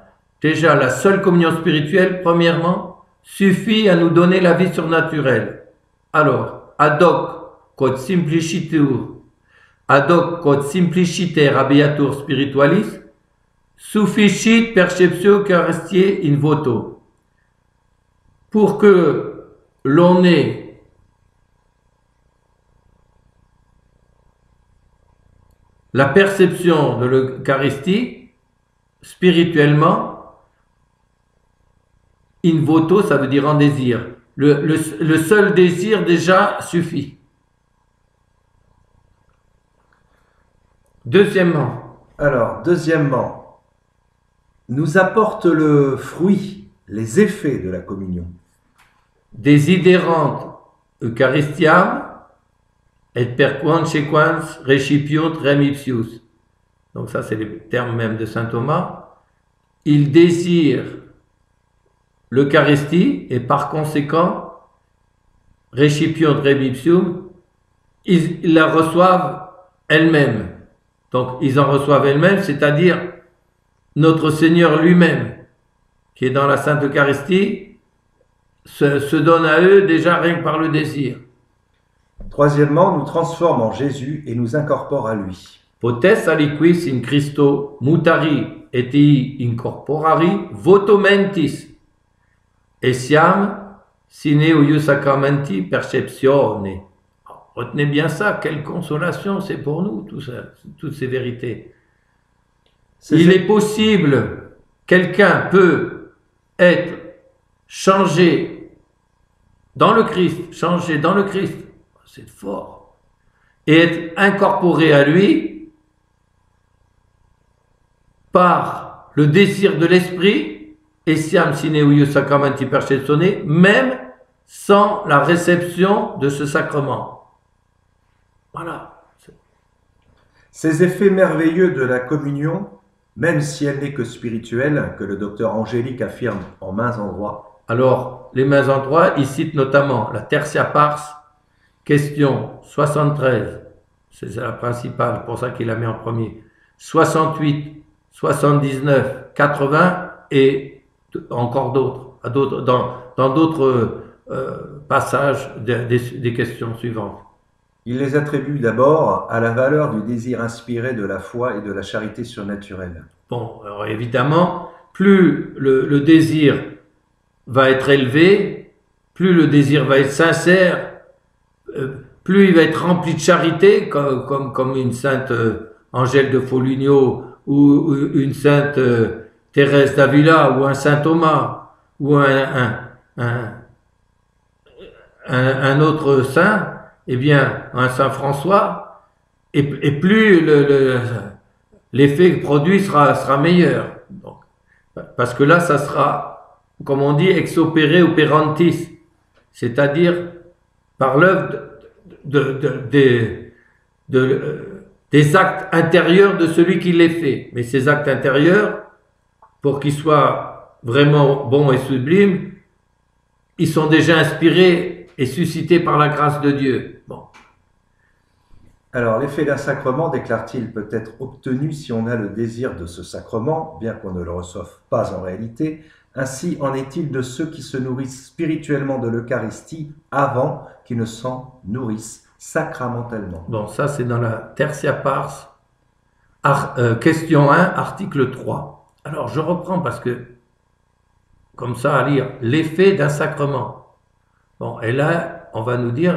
déjà la seule communion spirituelle, premièrement, suffit à nous donner la vie surnaturelle. Alors, ad hoc quod simpliciter rabiatur spiritualis, sufficit perceptio Eucharistiae in voto. Pour que l'on ait la perception de l'Eucharistie spirituellement, in voto, ça veut dire en désir. Le seul désir déjà suffit. Deuxièmement, nous apporte le fruit, les effets de la communion. Desiderant Eucharistiam et per consequens recipiunt rem ipsius. Donc ça, c'est les termes même de saint Thomas. Il désire l'Eucharistie et par conséquent, recipiunt rem ipsium, ils la reçoivent elle-même. Donc ils en reçoivent elles-mêmes, c'est-à-dire notre Seigneur lui-même, qui est dans la Sainte Eucharistie, se donne à eux déjà rien que par le désir. Troisièmement, nous transforme en Jésus et nous incorpore à lui. Potes aliquis in Christo mutari et incorporari voto mentis, essiam sine eius sacramenti perceptione. Retenez bien ça, quelle consolation c'est pour nous, tout ça, toutes ces vérités. Il est possible, quelqu'un peut être changé dans le Christ, c'est fort, et être incorporé à lui par le désir de l'esprit, essiam sine eius sacramenti perceptione, même sans la réception de ce sacrement. Voilà. Ces effets merveilleux de la communion, même si elle n'est que spirituelle, que le docteur Angélique affirme en maints endroits. Alors, les maints endroits, il cite notamment la Tertia Pars, question 73, c'est la principale, pour ça qu'il la met en premier, 68, 79, 80 et encore d'autres, dans d'autres passages des questions suivantes. Il les attribue d'abord à la valeur du désir inspiré de la foi et de la charité surnaturelle. Bon, alors évidemment, plus le désir va être élevé, plus le désir va être sincère, plus il va être rempli de charité, comme une sainte Angèle de Foligno, ou une sainte Thérèse d'Avila, ou un saint Thomas, ou un autre saint, eh bien, un saint François, et plus l'effet produit sera meilleur. Donc, parce que là, ça sera, comme on dit, ex opere operantis. c'est-à-dire par l'œuvre des actes intérieurs de celui qui les fait. Mais ces actes intérieurs, pour qu'ils soient vraiment bons et sublimes, ils sont déjà inspirés et suscités par la grâce de Dieu. Bon. Alors, l'effet d'un sacrement, déclare-t-il, peut être obtenu si on a le désir de ce sacrement, bien qu'on ne le reçoive pas en réalité. Ainsi en est-il de ceux qui se nourrissent spirituellement de l'Eucharistie avant qu'ils ne s'en nourrissent sacramentellement. Bon, ça c'est dans la Tertia Pars, question 1, article 3. Alors je reprends parce que, comme ça à lire, l'effet d'un sacrement. Bon, et là, on va nous dire,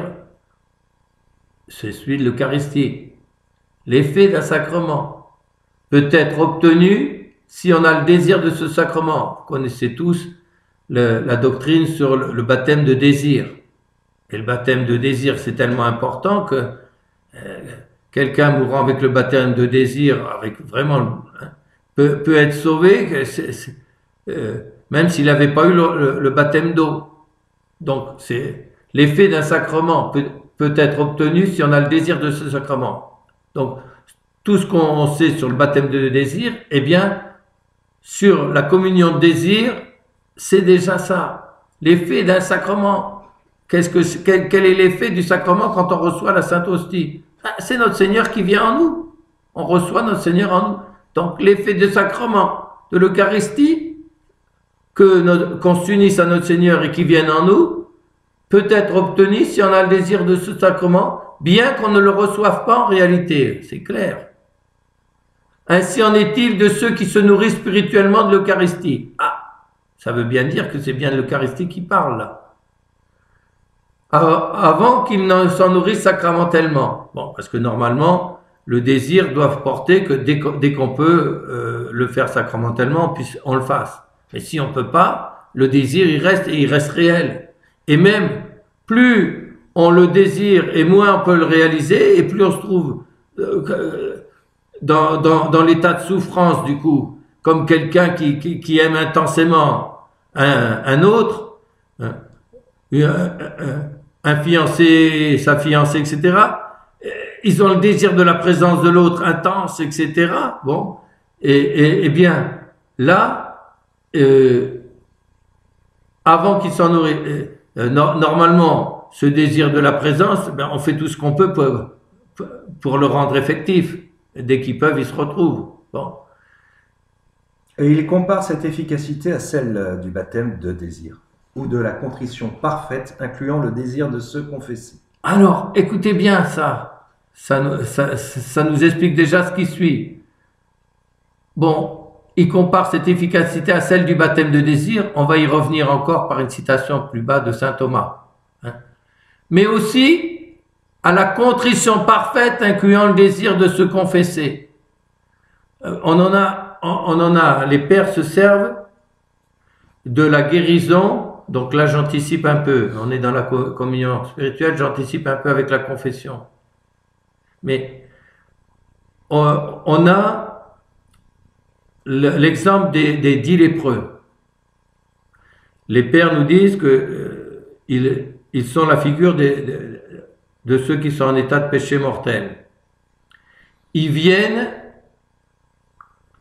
c'est celui de l'Eucharistie. L'effet d'un sacrement peut être obtenu si on a le désir de ce sacrement. Vous connaissez tous la doctrine sur le baptême de désir. Et le baptême de désir, c'est tellement important que quelqu'un mourant avec le baptême de désir, avec vraiment, peut être sauvé, même s'il n'avait pas eu le baptême d'eau. Donc, c'est l'effet d'un sacrement peut être obtenu si on a le désir de ce sacrement. Donc, tout ce qu'on sait sur le baptême de désir, eh bien, sur la communion de désir, c'est déjà ça. L'effet d'un sacrement. Quel est l'effet du sacrement quand on reçoit la Sainte Hostie? C'est notre Seigneur qui vient en nous. On reçoit notre Seigneur en nous. Donc, l'effet du sacrement de l'Eucharistie, qu'on s'unisse à notre Seigneur et qu'il vienne en nous, peut être obtenu si on a le désir de ce sacrement, bien qu'on ne le reçoive pas en réalité. C'est clair. Ainsi en est-il de ceux qui se nourrissent spirituellement de l'Eucharistie. Ah, ça veut bien dire que c'est bien de l'Eucharistie qui parle là. Avant qu'ils ne s'en nourrissent sacramentellement. Bon, parce que normalement, le désir doit porter que dès qu'on peut le faire sacramentellement, on le fasse. Mais si on ne peut pas, le désir il reste réel. Et même, plus on le désire et moins on peut le réaliser, et plus on se trouve dans l'état de souffrance du coup, comme quelqu'un qui aime intensément un autre, un fiancé, sa fiancée, etc. Ils ont le désir de la présence de l'autre intense, etc. Bon, et bien là, avant qu'ils s'en nourrissent, normalement, ce désir de la présence, ben, on fait tout ce qu'on peut pour le rendre effectif. Dès qu'ils peuvent, ils se retrouvent. Bon. Et il compare cette efficacité à celle du baptême de désir, ou de la contrition parfaite, incluant le désir de se confesser. Alors, écoutez bien ça. Ça nous explique déjà ce qui suit. Bon, il compare cette efficacité à celle du baptême de désir. On va y revenir encore par une citation plus bas de saint Thomas. Mais aussi à la contrition parfaite, incluant le désir de se confesser. On en a, les pères se servent de la guérison. Donc là, j'anticipe un peu. On est dans la communion spirituelle, j'anticipe un peu avec la confession. Mais on a l'exemple des 10 lépreux. Les pères nous disent que ils sont la figure de ceux qui sont en état de péché mortel. Ils viennent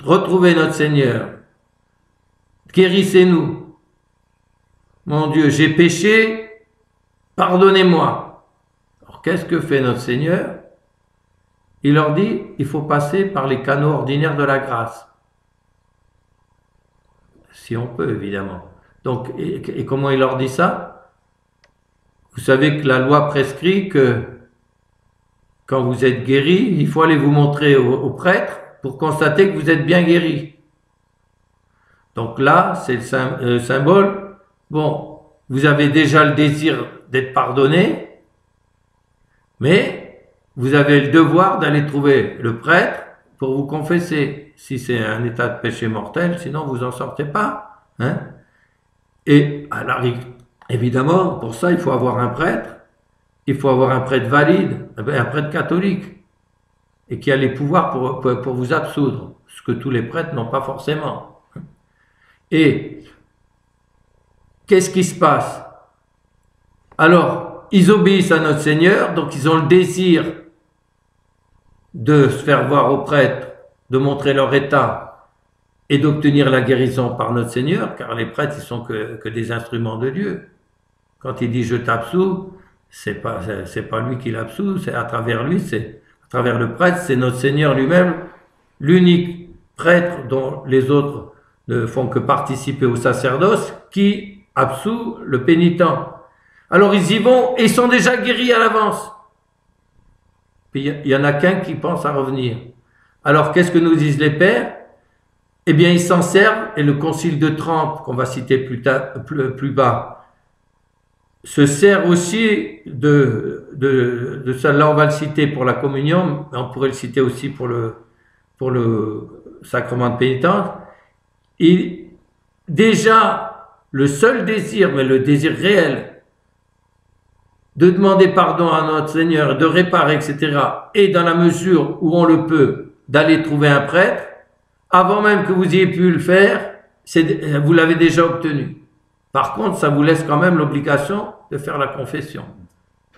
retrouver notre Seigneur. Guérissez-nous. Mon Dieu, j'ai péché, pardonnez-moi. Alors qu'est-ce que fait notre Seigneur? Il leur dit, il faut passer par les canaux ordinaires de la grâce. Si on peut, évidemment. Donc, et comment il leur dit ça? Vous savez que la loi prescrit que quand vous êtes guéri, il faut aller vous montrer au prêtre pour constater que vous êtes bien guéri. Donc là, c'est le symbole. Bon, vous avez déjà le désir d'être pardonné, mais vous avez le devoir d'aller trouver le prêtre pour vous confesser. Si c'est un état de péché mortel, sinon vous n'en sortez pas. Hein? Et alors, évidemment, pour ça, il faut avoir un prêtre. Il faut avoir un prêtre valide, un prêtre catholique, et qui a les pouvoirs pour vous absoudre, ce que tous les prêtres n'ont pas forcément. Et qu'est-ce qui se passe? Alors, ils obéissent à notre Seigneur, donc ils ont le désir de se faire voir aux prêtres, de montrer leur état et d'obtenir la guérison par notre Seigneur, car les prêtres, ils sont que des instruments de Dieu. Quand il dit je t'absous, c'est pas lui qui l'absout, c'est à travers lui, c'est à travers le prêtre, c'est notre Seigneur lui-même, l'unique prêtre dont les autres ne font que participer au sacerdoce, qui absout le pénitent. Alors ils y vont et ils sont déjà guéris à l'avance. Puis il y en a qu'un qui pense à revenir. Alors qu'est-ce que nous disent les pères? Eh bien ils s'en servent, et le concile de Trente, qu'on va citer plus bas, se sert aussi de ça. Là on va le citer pour la communion, mais on pourrait le citer aussi pour le sacrement de pénitence. Et déjà le seul désir, mais le désir réel, de demander pardon à notre Seigneur, de réparer, etc., et dans la mesure où on le peut, d'aller trouver un prêtre, avant même que vous ayez pu le faire, vous l'avez déjà obtenu. Par contre, ça vous laisse quand même l'obligation de faire la confession,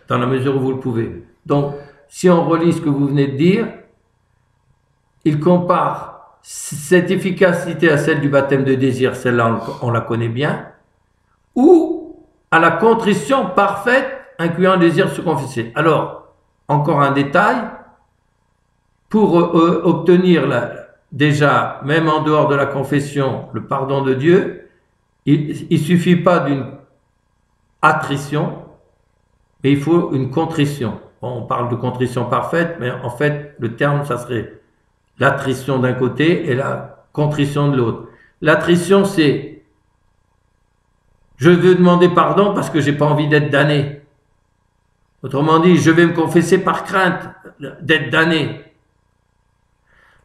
dans la mesure où vous le pouvez. Donc, si on relit ce que vous venez de dire, il compare cette efficacité à celle du baptême de désir, celle-là on la connaît bien, ou à la contrition parfaite, incluant le désir de se confesser. Alors, encore un détail, pour obtenir déjà, même en dehors de la confession, le pardon de Dieu, il ne suffit pas d'une attrition, mais il faut une contrition. Bon, on parle de contrition parfaite, mais en fait, le terme, ça serait l'attrition d'un côté et la contrition de l'autre. L'attrition, c'est je veux demander pardon parce que j'ai pas envie d'être damné. Autrement dit, je vais me confesser par crainte d'être damné.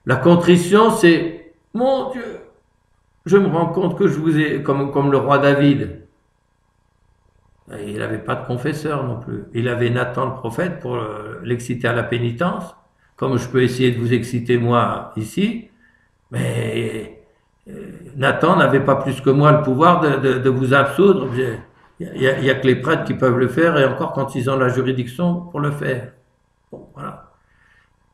La contrition, c'est mon Dieu, je me rends compte que je vous ai, comme le roi David. Il n'avait pas de confesseur non plus. Il avait Nathan le prophète pour l'exciter à la pénitence, comme je peux essayer de vous exciter moi ici, mais Nathan n'avait pas plus que moi le pouvoir de vous absoudre. Il y a que les prêtres qui peuvent le faire, et encore quand ils ont la juridiction pour le faire. Bon, voilà.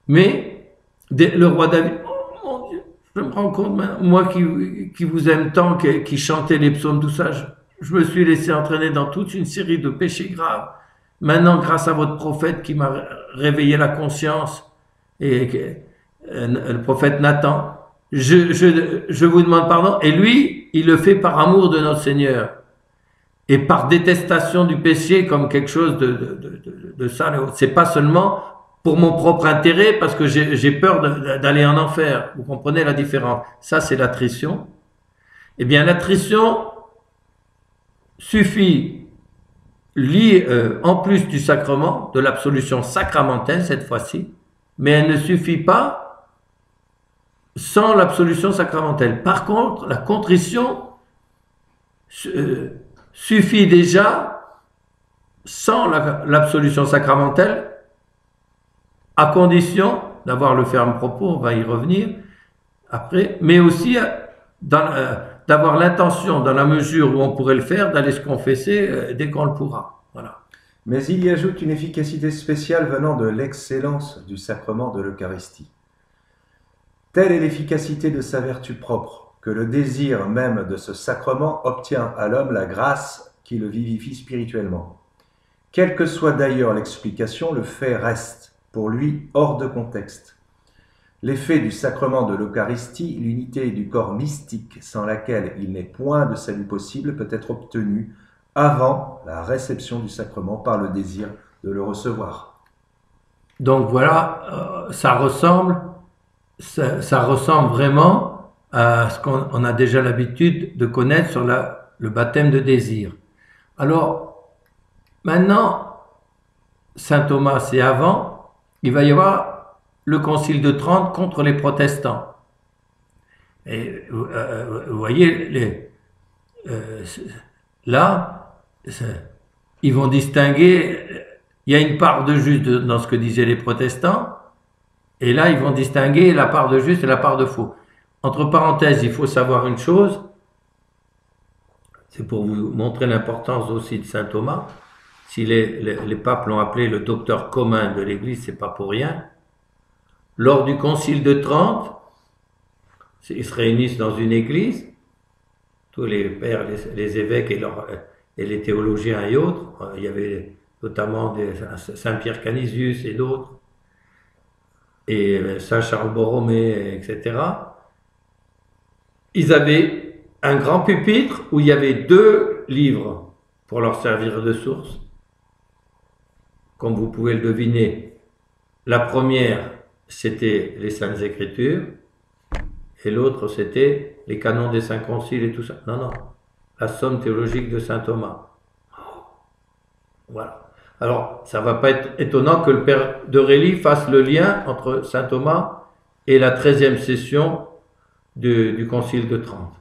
Mais le roi David, oh mon Dieu, je me rends compte, moi qui vous aime tant, qui chantais les psaumes, tout ça, je me suis laissé entraîner dans toute une série de péchés graves. Maintenant, grâce à votre prophète qui m'a réveillé la conscience, et le prophète Nathan, je vous demande pardon. Et lui, il le fait par amour de notre Seigneur et par détestation du péché comme quelque chose de sale. C'est pas seulement pour mon propre intérêt, parce que j'ai peur d'aller en enfer. Vous comprenez la différence? Ça, c'est l'attrition. Eh bien, l'attrition suffit, en plus du sacrement, de l'absolution sacramentelle cette fois-ci, mais elle ne suffit pas sans l'absolution sacramentelle. Par contre, la contrition suffit déjà sans l'absolution sacramentelle, à condition d'avoir le ferme propos, on va y revenir après, mais aussi d'avoir l'intention, dans la mesure où on pourrait le faire, d'aller se confesser dès qu'on le pourra. Voilà. Mais il y ajoute une efficacité spéciale venant de l'excellence du sacrement de l'Eucharistie. Telle est l'efficacité de sa vertu propre, que le désir même de ce sacrement obtient à l'homme la grâce qui le vivifie spirituellement. Quelle que soit d'ailleurs l'explication, le fait reste, pour lui, hors de contexte. L'effet du sacrement de l'Eucharistie, l'unité du corps mystique sans laquelle il n'est point de salut possible, peut être obtenu avant la réception du sacrement par le désir de le recevoir. Donc voilà, ça ressemble vraiment à ce qu'on a déjà l'habitude de connaître sur le baptême de désir. Alors, maintenant, saint Thomas, c'est avant, il va y avoir le concile de Trente contre les protestants. Et vous voyez, là, ils vont distinguer, il y a une part de juste dans ce que disaient les protestants, et là, ils vont distinguer la part de juste et la part de faux. Entre parenthèses, il faut savoir une chose, c'est pour vous montrer l'importance aussi de saint Thomas. si les papes l'ont appelé le docteur commun de l'Église, c'est pas pour rien. Lors du Concile de Trente, ils se réunissent dans une église, tous les pères, les évêques et les théologiens et autres. Il y avait notamment Saint-Pierre Canisius et d'autres, et Saint-Charles Borromée, etc. Ils avaient un grand pupitre où il y avait 2 livres pour leur servir de source. Comme vous pouvez le deviner, la première, c'était les Saintes Écritures, et l'autre, c'était les canons des 5 conciles et tout ça. Non, la somme théologique de saint Thomas. Voilà. Alors, ça ne va pas être étonnant que le père d'Aurélie fasse le lien entre saint Thomas et la 13e session du Concile de Trente.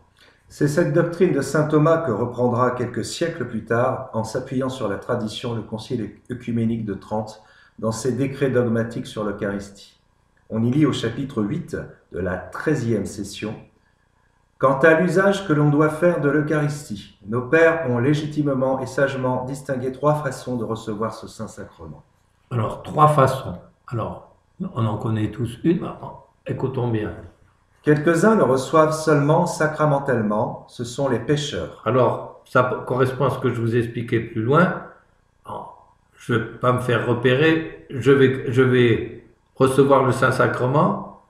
C'est cette doctrine de saint Thomas que reprendra quelques siècles plus tard, en s'appuyant sur la tradition, le Concile œcuménique de Trente, dans ses décrets dogmatiques sur l'Eucharistie. On y lit au chapitre 8 de la 13e session: « Quant à l'usage que l'on doit faire de l'Eucharistie, nos pères ont légitimement et sagement distingué 3 façons de recevoir ce Saint-Sacrement. » Alors, 3 façons. Alors, on en connaît tous une, écoutons bien. Quelques-uns le reçoivent seulement sacramentellement, ce sont les pécheurs. Alors, ça correspond à ce que je vous ai expliqué plus loin. Je ne vais pas me faire repérer, je vais recevoir le Saint-Sacrement.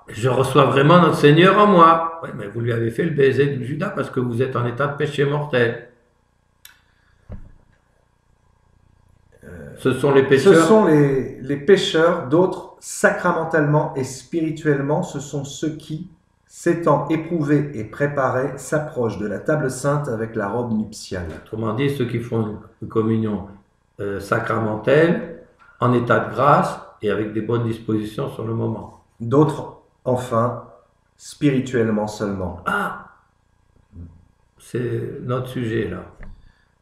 Je reçois vraiment notre Seigneur en moi. Oui, mais vous lui avez fait le baiser de Judas parce que vous êtes en état de péché mortel. Ce sont les pécheurs. Ce sont les pécheurs, d'autres sacramentellement et spirituellement, ce sont ceux qui, s'étant éprouvés et préparés, s'approchent de la table sainte avec la robe nuptiale. Autrement dit, ceux qui font une communion sacramentelle, en état de grâce et avec des bonnes dispositions sur le moment. D'autres, enfin, spirituellement seulement. Ah, c'est notre sujet là.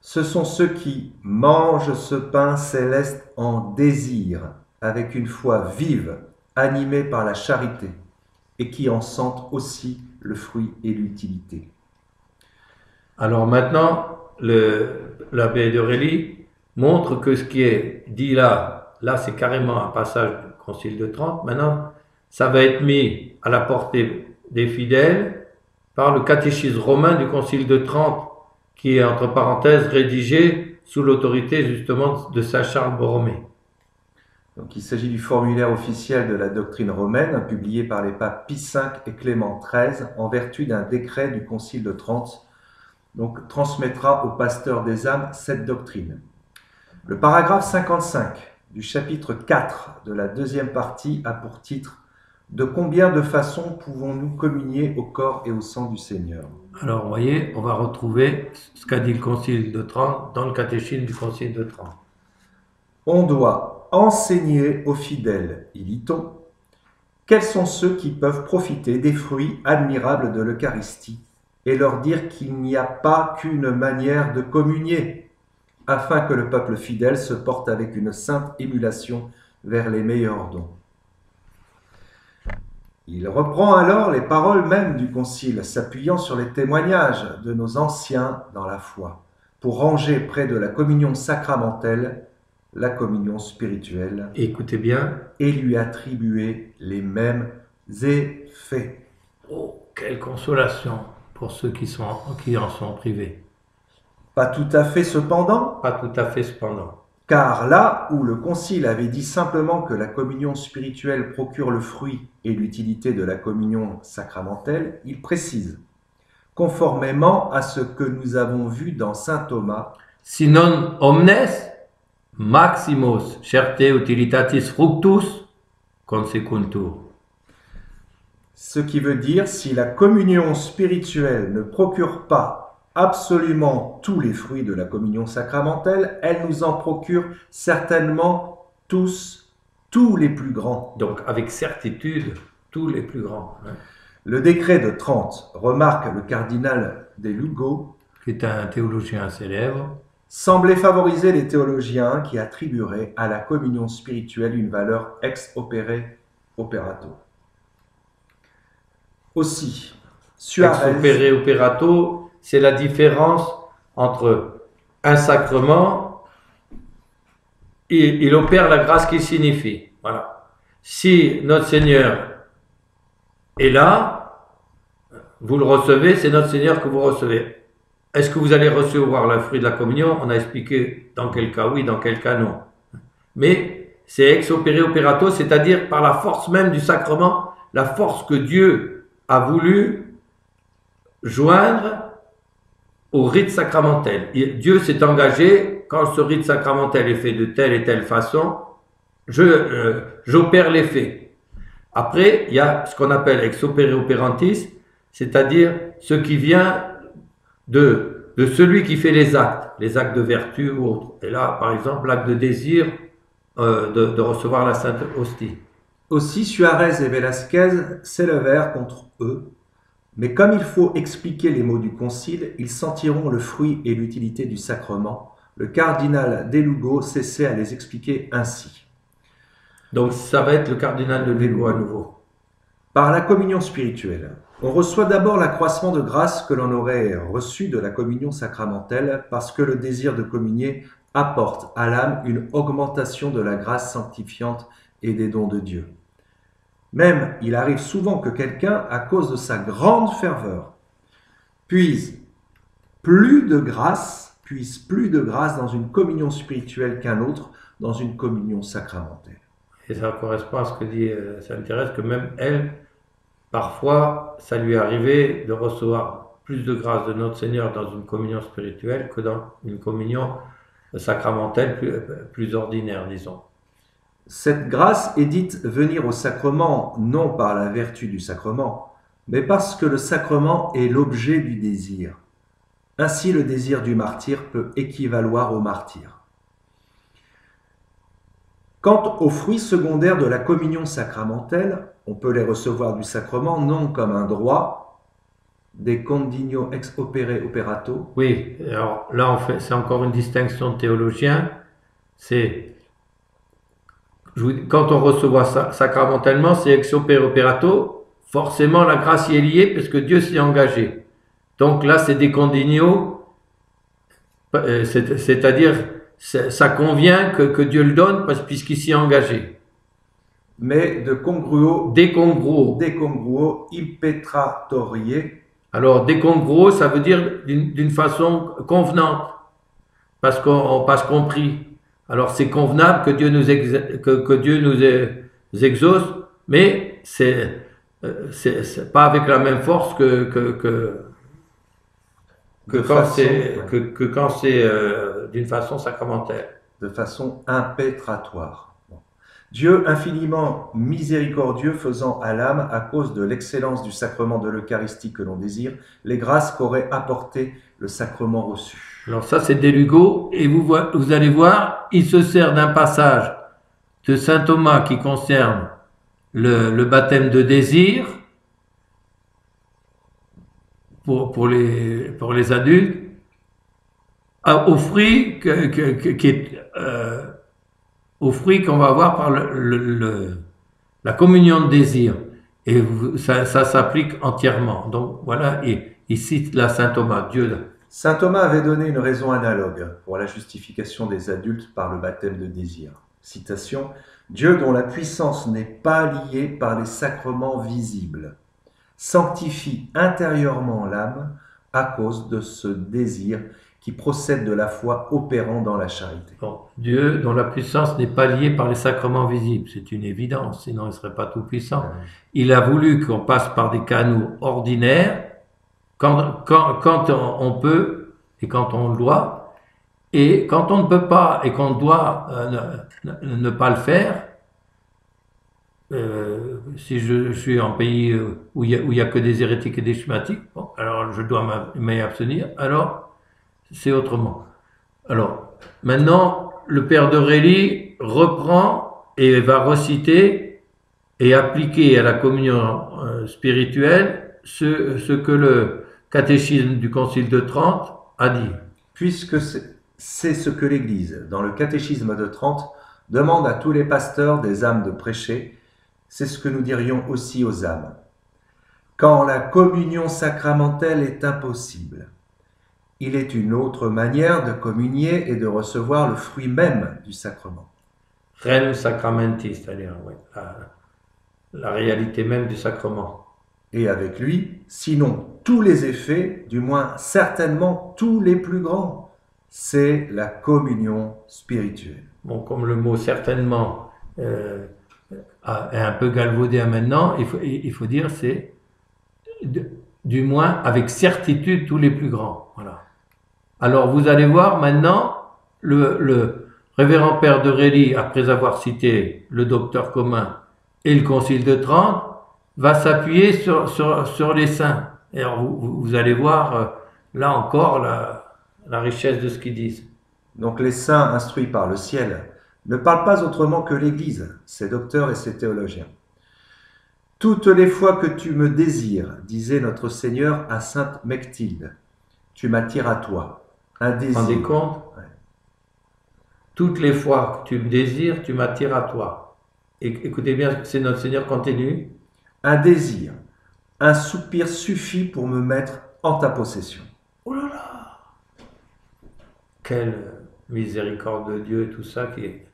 Ce sont ceux qui mangent ce pain céleste en désir, avec une foi vive, animée par la charité, et qui en sentent aussi le fruit et l'utilité. Alors maintenant, l'abbé d'Aurélie montre que ce qui est dit là c'est carrément un passage du Concile de Trente. Maintenant, ça va être mis à la portée des fidèles par le catéchisme romain du Concile de Trente, qui est entre parenthèses rédigé sous l'autorité justement de saint Charles Borromée. Donc, il s'agit du formulaire officiel de la doctrine romaine, publié par les papes Pie V et Clément XIII, en vertu d'un décret du Concile de Trente, donc transmettra aux pasteurs des âmes cette doctrine. Le paragraphe 55 du chapitre 4 de la 2e partie a pour titre « De combien de façons pouvons-nous communier au corps et au sang du Seigneur ?» Alors, vous voyez, on va retrouver ce qu'a dit le Concile de Trente dans le catéchisme du Concile de Trente. On doit enseigner aux fidèles, y lit-on, quels sont ceux qui peuvent profiter des fruits admirables de l'Eucharistie et leur dire qu'il n'y a pas qu'une manière de communier, afin que le peuple fidèle se porte avec une sainte émulation vers les meilleurs dons. Il reprend alors les paroles mêmes du Concile, s'appuyant sur les témoignages de nos anciens dans la foi, pour ranger près de la communion sacramentelle la communion spirituelle. Écoutez bien. Et lui attribuer les mêmes effets. Oh, quelle consolation pour ceux qui en sont privés. Pas tout à fait cependant. Pas tout à fait cependant. Car là où le Concile avait dit simplement que la communion spirituelle procure le fruit et l'utilité de la communion sacramentelle, il précise, conformément à ce que nous avons vu dans saint Thomas, si non omnes maximos certe utilitatis fructus consecuntur. Ce qui veut dire, si la communion spirituelle ne procure pas absolument tous les fruits de la communion sacramentelle, elle nous en procure certainement tous les plus grands. Donc avec certitude, tous les plus grands. Hein. Le décret de Trente, remarque le cardinal de Lugo, qui est un théologien célèbre, semblait favoriser les théologiens qui attribueraient à la communion spirituelle une valeur ex opere operato. Aussi, Suarez... Ex opere operato, c'est la différence entre un sacrement il opère la grâce qu'il signifie. Voilà. Si notre Seigneur est là, vous le recevez, c'est notre Seigneur que vous recevez. Est-ce que vous allez recevoir le fruit de la communion? On a expliqué dans quel cas oui, dans quel cas non. Mais c'est ex opere operato, c'est-à-dire par la force même du sacrement, la force que Dieu a voulu joindre au rite sacramentel. Dieu s'est engagé, quand ce rite sacramentel est fait de telle et telle façon, j'opère l'effet. Après, il y a ce qu'on appelle ex opere operantis, c'est-à-dire ce qui vient de celui qui fait les actes de vertu ou autres. Et là, par exemple, l'acte de désir de recevoir la Sainte Hostie. Aussi, Suarez et Velasquez s'élevèrent contre eux, mais comme il faut expliquer les mots du concile, ils sentiront le fruit et l'utilité du sacrement. Le cardinal de Lugo cessait à les expliquer ainsi. Donc ça va être le cardinal de Lugo à nouveau. Par la communion spirituelle, on reçoit d'abord l'accroissement de grâce que l'on aurait reçu de la communion sacramentelle parce que le désir de communier apporte à l'âme une augmentation de la grâce sanctifiante et des dons de Dieu. Même, il arrive souvent que quelqu'un, à cause de sa grande ferveur, puise plus de grâce dans une communion spirituelle qu'un autre dans une communion sacramentelle. Et ça correspond à ce que dit Sainte Thérèse, que même elle, parfois, ça lui est arrivé de recevoir plus de grâce de notre Seigneur dans une communion spirituelle que dans une communion sacramentelle plus ordinaire, disons. Cette grâce est dite venir au sacrement non par la vertu du sacrement, mais parce que le sacrement est l'objet du désir. Ainsi, le désir du martyr peut équivaloir au martyr. Quant aux fruits secondaires de la communion sacramentelle, on peut les recevoir du sacrement non comme un droit, des condigno ex opere operato. Oui, alors là, c'est encore une distinction de théologien. Quand on reçoit ça sacramentellement, c'est ex opere operato. Forcément, la grâce y est liée parce que Dieu s'y est engagé. Donc là, c'est des condigno, c'est-à-dire ça convient que Dieu le donne puisqu'il s'y est engagé. Mais de congruo, décongruo impetratorie. Alors, décongruo, ça veut dire d'une façon convenante, parce qu'on prie. Alors, c'est convenable que Dieu nous exauce, mais c'est pas avec la même force que quand c'est d'une façon sacramentelle. De façon impétratoire. Dieu infiniment miséricordieux faisant à l'âme, à cause de l'excellence du sacrement de l'Eucharistie que l'on désire, les grâces qu'aurait apporté le sacrement reçu. Alors ça c'est de Lugo, et vous allez voir, il se sert d'un passage de saint Thomas qui concerne le baptême de désir pour les adultes, au fruit qu'on va avoir par la communion de désir. Et ça s'applique entièrement. Donc voilà, il cite là saint Thomas, Dieu. Saint Thomas avait donné une raison analogue pour la justification des adultes par le baptême de désir. Citation, « Dieu dont la puissance n'est pas liée par les sacrements visibles, sanctifie intérieurement l'âme à cause de ce désir qui procède de la foi opérant dans la charité. » Bon, Dieu dont la puissance n'est pas liée par les sacrements visibles, c'est une évidence, sinon il ne serait pas tout puissant. Il a voulu qu'on passe par des canaux ordinaires, quand on peut et quand on le doit, et quand on ne peut pas et qu'on doit ne pas le faire, si je suis en pays où il y a que des hérétiques et des schématiques, bon, alors je dois m'y abstenir, alors c'est autrement. Alors, maintenant, le père d'Aurélie reprend et va reciter et appliquer à la communion spirituelle ce que le catéchisme du Concile de Trente a dit. Puisque c'est ce que l'Église, dans le catéchisme de Trente, demande à tous les pasteurs des âmes de prêcher, c'est ce que nous dirions aussi aux âmes. Quand la communion sacramentelle est impossible, il est une autre manière de communier et de recevoir le fruit même du sacrement. Rem sacramenti, c'est-à-dire la réalité même du sacrement. Et avec lui, sinon tous les effets, du moins certainement tous les plus grands, c'est la communion spirituelle. Bon, comme le mot certainement est un peu galvaudé à maintenant, il faut dire c'est du moins avec certitude tous les plus grands. Voilà. Alors vous allez voir maintenant le révérend père de Rély, après avoir cité le docteur commun et le concile de Trente, va s'appuyer sur les saints. Et alors vous allez voir là encore la richesse de ce qu'ils disent. Donc les saints instruits par le ciel ne parlent pas autrement que l'Église, ses docteurs et ses théologiens. Toutes les fois que tu me désires, disait notre Seigneur à sainte Mechtilde, tu m'attires à toi. Un désir. Vous vous rendez compte ? Ouais. Toutes les fois que tu me désires, tu m'attires à toi. Et écoutez bien, c'est notre Seigneur continue. Un désir, un soupir suffit pour me mettre en ta possession. Oh là là! Quelle miséricorde de Dieu, tout ça qui est...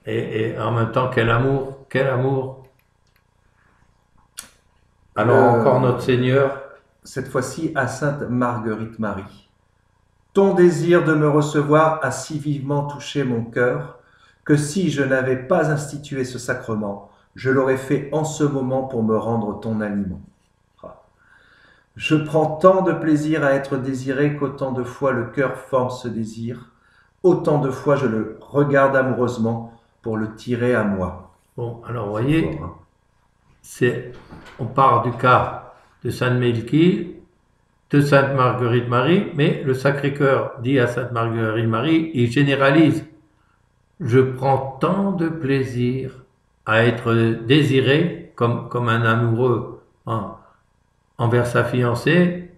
Et en même temps, quel amour, quel amour! Alors encore notre Seigneur. Cette fois-ci à sainte Marguerite Marie. Ton désir de me recevoir a si vivement touché mon cœur que si je n'avais pas institué ce sacrement, je l'aurais fait en ce moment pour me rendre ton aliment. Je prends tant de plaisir à être désiré qu'autant de fois le cœur forme ce désir, autant de fois je le regarde amoureusement pour le tirer à moi. Bon, alors vous voyez, on part du cas de Sainte Mélchie, de Sainte Marguerite Marie, mais le Sacré-Cœur dit à Sainte Marguerite Marie, il généralise. Je prends tant de plaisir à être désiré comme un amoureux envers sa fiancée,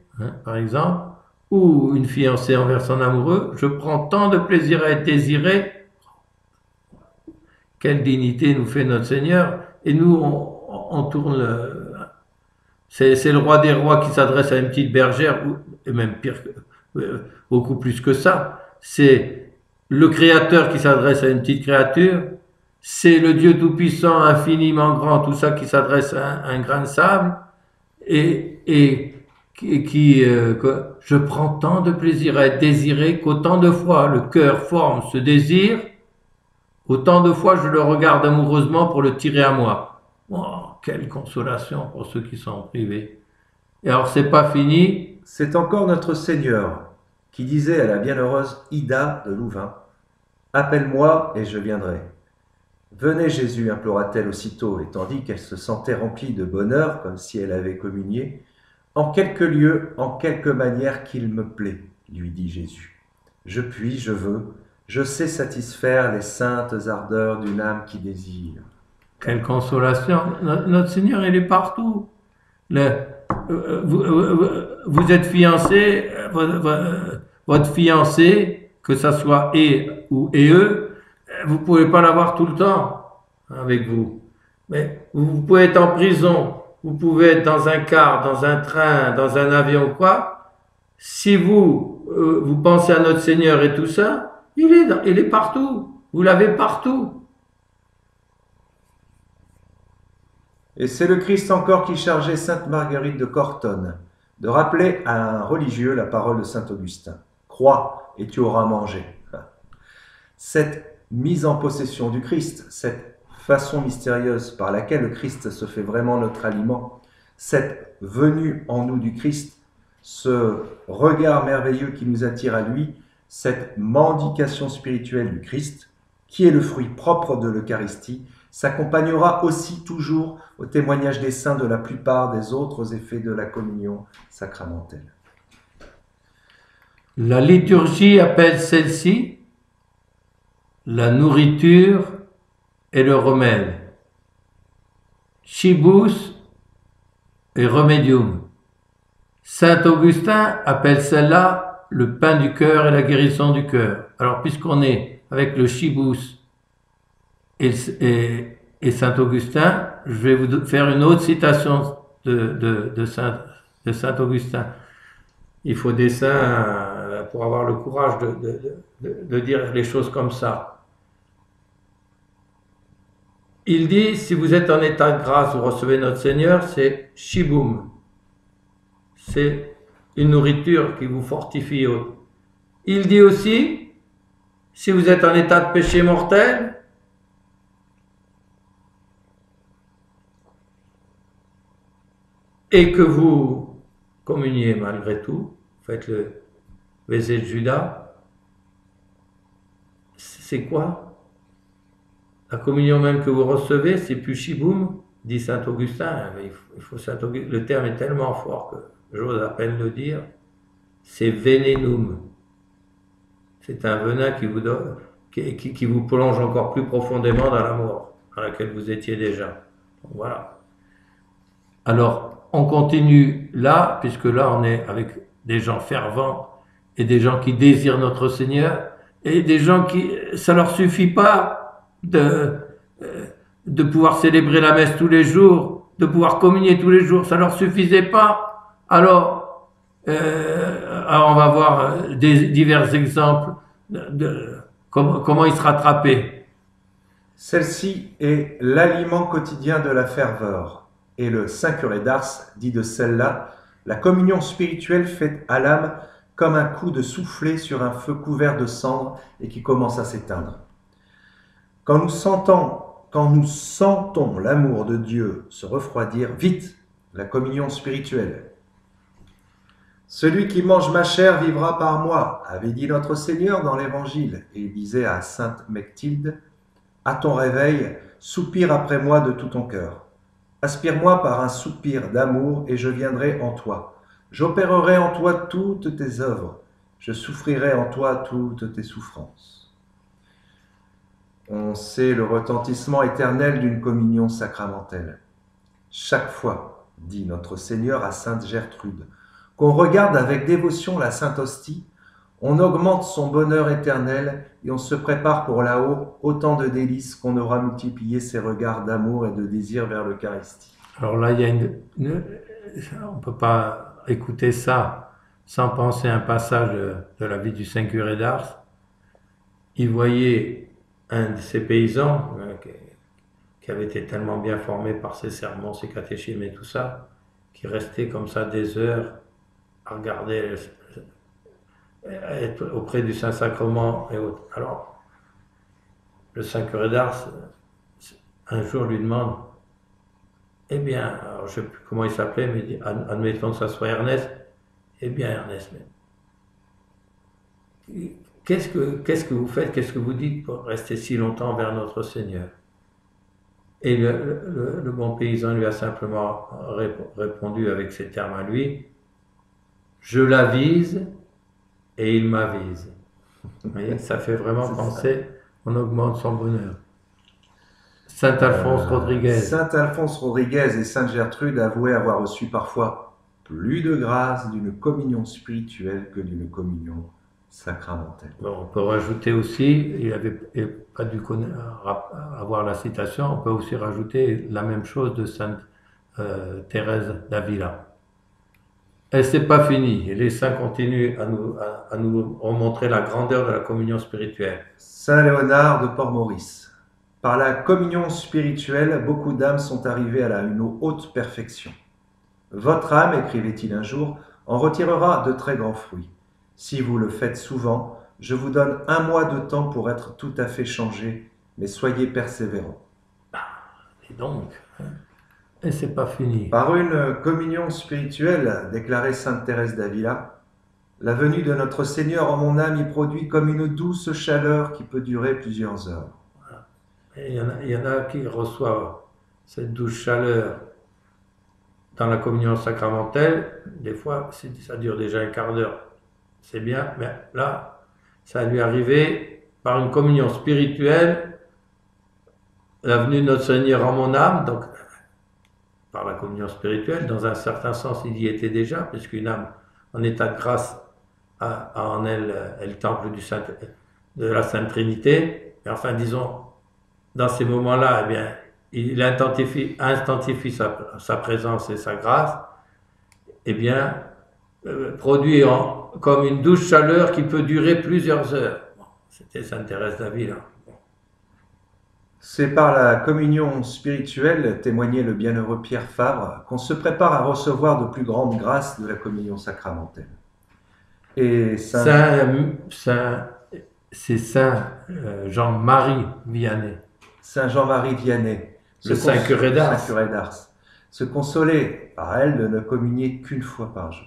par exemple, ou une fiancée envers son amoureux. Je prends tant de plaisir à être désiré. Quelle dignité nous fait notre Seigneur. Et nous, on tourne... C'est le roi des rois qui s'adresse à une petite bergère, et même pire, beaucoup plus que ça. C'est le Créateur qui s'adresse à une petite créature. C'est le Dieu Tout-Puissant, infiniment grand, tout ça qui s'adresse à un grain de sable. Et je prends tant de plaisir à être désiré qu'autant de fois le cœur forme ce désir, autant de fois je le regarde amoureusement pour le tirer à moi. Oh, quelle consolation pour ceux qui sont privés. Et alors c'est pas fini. C'est encore notre Seigneur qui disait à la bienheureuse Ida de Louvain, « Appelle-moi et je viendrai. » Venez Jésus, implora-t-elle aussitôt, et tandis qu'elle se sentait remplie de bonheur, comme si elle avait communié, « En quelque lieu, en quelque manière qu'il me plaît, lui dit Jésus. Je puis, je veux, je sais satisfaire les saintes ardeurs d'une âme qui désire. » Quelle consolation! Notre Seigneur, il est partout. Vous êtes fiancé, votre fiancé, que ça soit et ou et eux, vous pouvez pas l'avoir tout le temps avec vous. Mais vous pouvez être en prison, vous pouvez être dans un car, dans un train, dans un avion ou quoi. Si vous pensez à notre Seigneur et tout ça, il est partout. Vous l'avez partout. Et c'est le Christ encore qui chargeait sainte Marguerite de Cortone de rappeler à un religieux la parole de saint Augustin. « Crois et tu auras mangé. » Cette mise en possession du Christ, cette façon mystérieuse par laquelle le Christ se fait vraiment notre aliment, cette venue en nous du Christ, ce regard merveilleux qui nous attire à lui, cette mendication spirituelle du Christ, qui est le fruit propre de l'Eucharistie, s'accompagnera aussi toujours au témoignage des saints de la plupart des autres effets de la communion sacramentelle. La liturgie appelle celle-ci la nourriture et le remède. Cibus et remedium. Saint Augustin appelle celle-là le pain du cœur et la guérison du cœur. Alors puisqu'on est avec le cibus et saint Augustin, je vais vous faire une autre citation de saint Augustin. Il faut des saints pour avoir le courage de dire les choses comme ça. il dit, si vous êtes en état de grâce, vous recevez notre Seigneur, c'est Shiboum. C'est une nourriture qui vous fortifie. Il dit aussi, si vous êtes en état de péché mortel, et que vous communiez malgré tout, faites le baiser de Judas, c'est quoi? La communion même que vous recevez, c'est plus Shiboum, dit Saint Augustin. Le terme est tellement fort que j'ose à peine le dire. C'est venenum. C'est un venin qui vous donne, qui vous plonge encore plus profondément dans la mort, dans laquelle vous étiez déjà. Donc, voilà. Alors, on continue là, puisque là, on est avec des gens fervents et des gens qui désirent notre Seigneur et des gens qui, ça leur suffit pas de pouvoir célébrer la messe tous les jours, de pouvoir communier tous les jours, ça leur suffisait pas. Alors on va voir divers exemples de comment ils se rattrapaient. Celle-ci est l'aliment quotidien de la ferveur, et le Saint Curé d'Ars dit de celle-là, la communion spirituelle faite à l'âme comme un coup de soufflet sur un feu couvert de cendres et qui commence à s'éteindre. Quand nous sentons l'amour de Dieu se refroidir, vite, la communion spirituelle. Celui qui mange ma chair vivra par moi, avait dit notre Seigneur dans l'Évangile, et il disait à sainte Mechtilde, à ton réveil, soupire après moi de tout ton cœur. Aspire-moi par un soupir d'amour et je viendrai en toi. J'opérerai en toi toutes tes œuvres. Je souffrirai en toi toutes tes souffrances. On sait le retentissement éternel d'une communion sacramentelle. Chaque fois, dit notre Seigneur à sainte Gertrude, qu'on regarde avec dévotion la Sainte Hostie, on augmente son bonheur éternel et on se prépare pour là-haut autant de délices qu'on aura multiplié ses regards d'amour et de désir vers l'Eucharistie. Alors là, il y a on ne peut pas écouter ça sans penser à un passage de la vie du Saint Curé d'Ars. Il voyait un de ces paysans qui avait été tellement bien formé par ses sermons, ses catéchismes et tout ça, qui restait comme ça des heures à regarder, être auprès du Saint-Sacrement et autres. Alors, le Saint Curé d'Ars, un jour lui demande, eh bien, alors je ne sais plus comment il s'appelait, mais il dit, admettons que ça soit Ernest, eh bien Ernest, qu'est-ce que vous faites, qu'est-ce que vous dites pour rester si longtemps vers notre Seigneur? Et le bon paysan lui a simplement répondu avec ses termes à lui, je l'avise et il m'avise. Vous voyez, ça fait vraiment penser, on augmente son bonheur. Saint Alphonse Rodriguez. Saint Alphonse Rodriguez et Sainte Gertrude avouaient avoir reçu parfois plus de grâce d'une communion spirituelle que d'une communion sacramentelle. Bon, on peut rajouter aussi, il n'avait pas dû avoir la citation, on peut aussi rajouter la même chose de Sainte Thérèse d'Avila. Et c'est pas fini, et les saints continuent à nous remontrer la grandeur de la communion spirituelle. Saint Léonard de Port-Maurice. Par la communion spirituelle, beaucoup d'âmes sont arrivées à une haute perfection. Votre âme, écrivait-il un jour, en retirera de très grands fruits. Si vous le faites souvent, je vous donne 1 mois de temps pour être tout à fait changé, mais soyez persévérants. Et donc, et c'est pas fini. Par une communion spirituelle, déclarait sainte Thérèse d'Avila, la venue de notre Seigneur en mon âme y produit comme une douce chaleur qui peut durer plusieurs heures. Et il y en a qui reçoivent cette douce chaleur dans la communion sacramentelle. Des fois, ça dure déjà un quart d'heure. C'est bien, mais là, ça a lui arrivé par une communion spirituelle, la venue de notre Seigneur en mon âme, donc par la communion spirituelle, dans un certain sens, il y était déjà, puisqu'une âme en état de grâce a en elle le temple de la Sainte Trinité. Et enfin, disons, dans ces moments-là, eh bien, il intensifie sa présence et sa grâce, eh bien, produit comme une douce chaleur qui peut durer plusieurs heures. Bon, c'était Sainte Thérèse d'Avila. C'est par la communion spirituelle, témoignait le bienheureux Pierre Fabre, qu'on se prépare à recevoir de plus grandes grâces de la communion sacramentelle. Et C'est Saint Jean-Marie Vianney, Saint Jean-Marie Vianney, le Saint curé d'Ars, se consolait par elle de ne communier qu'une fois par jour.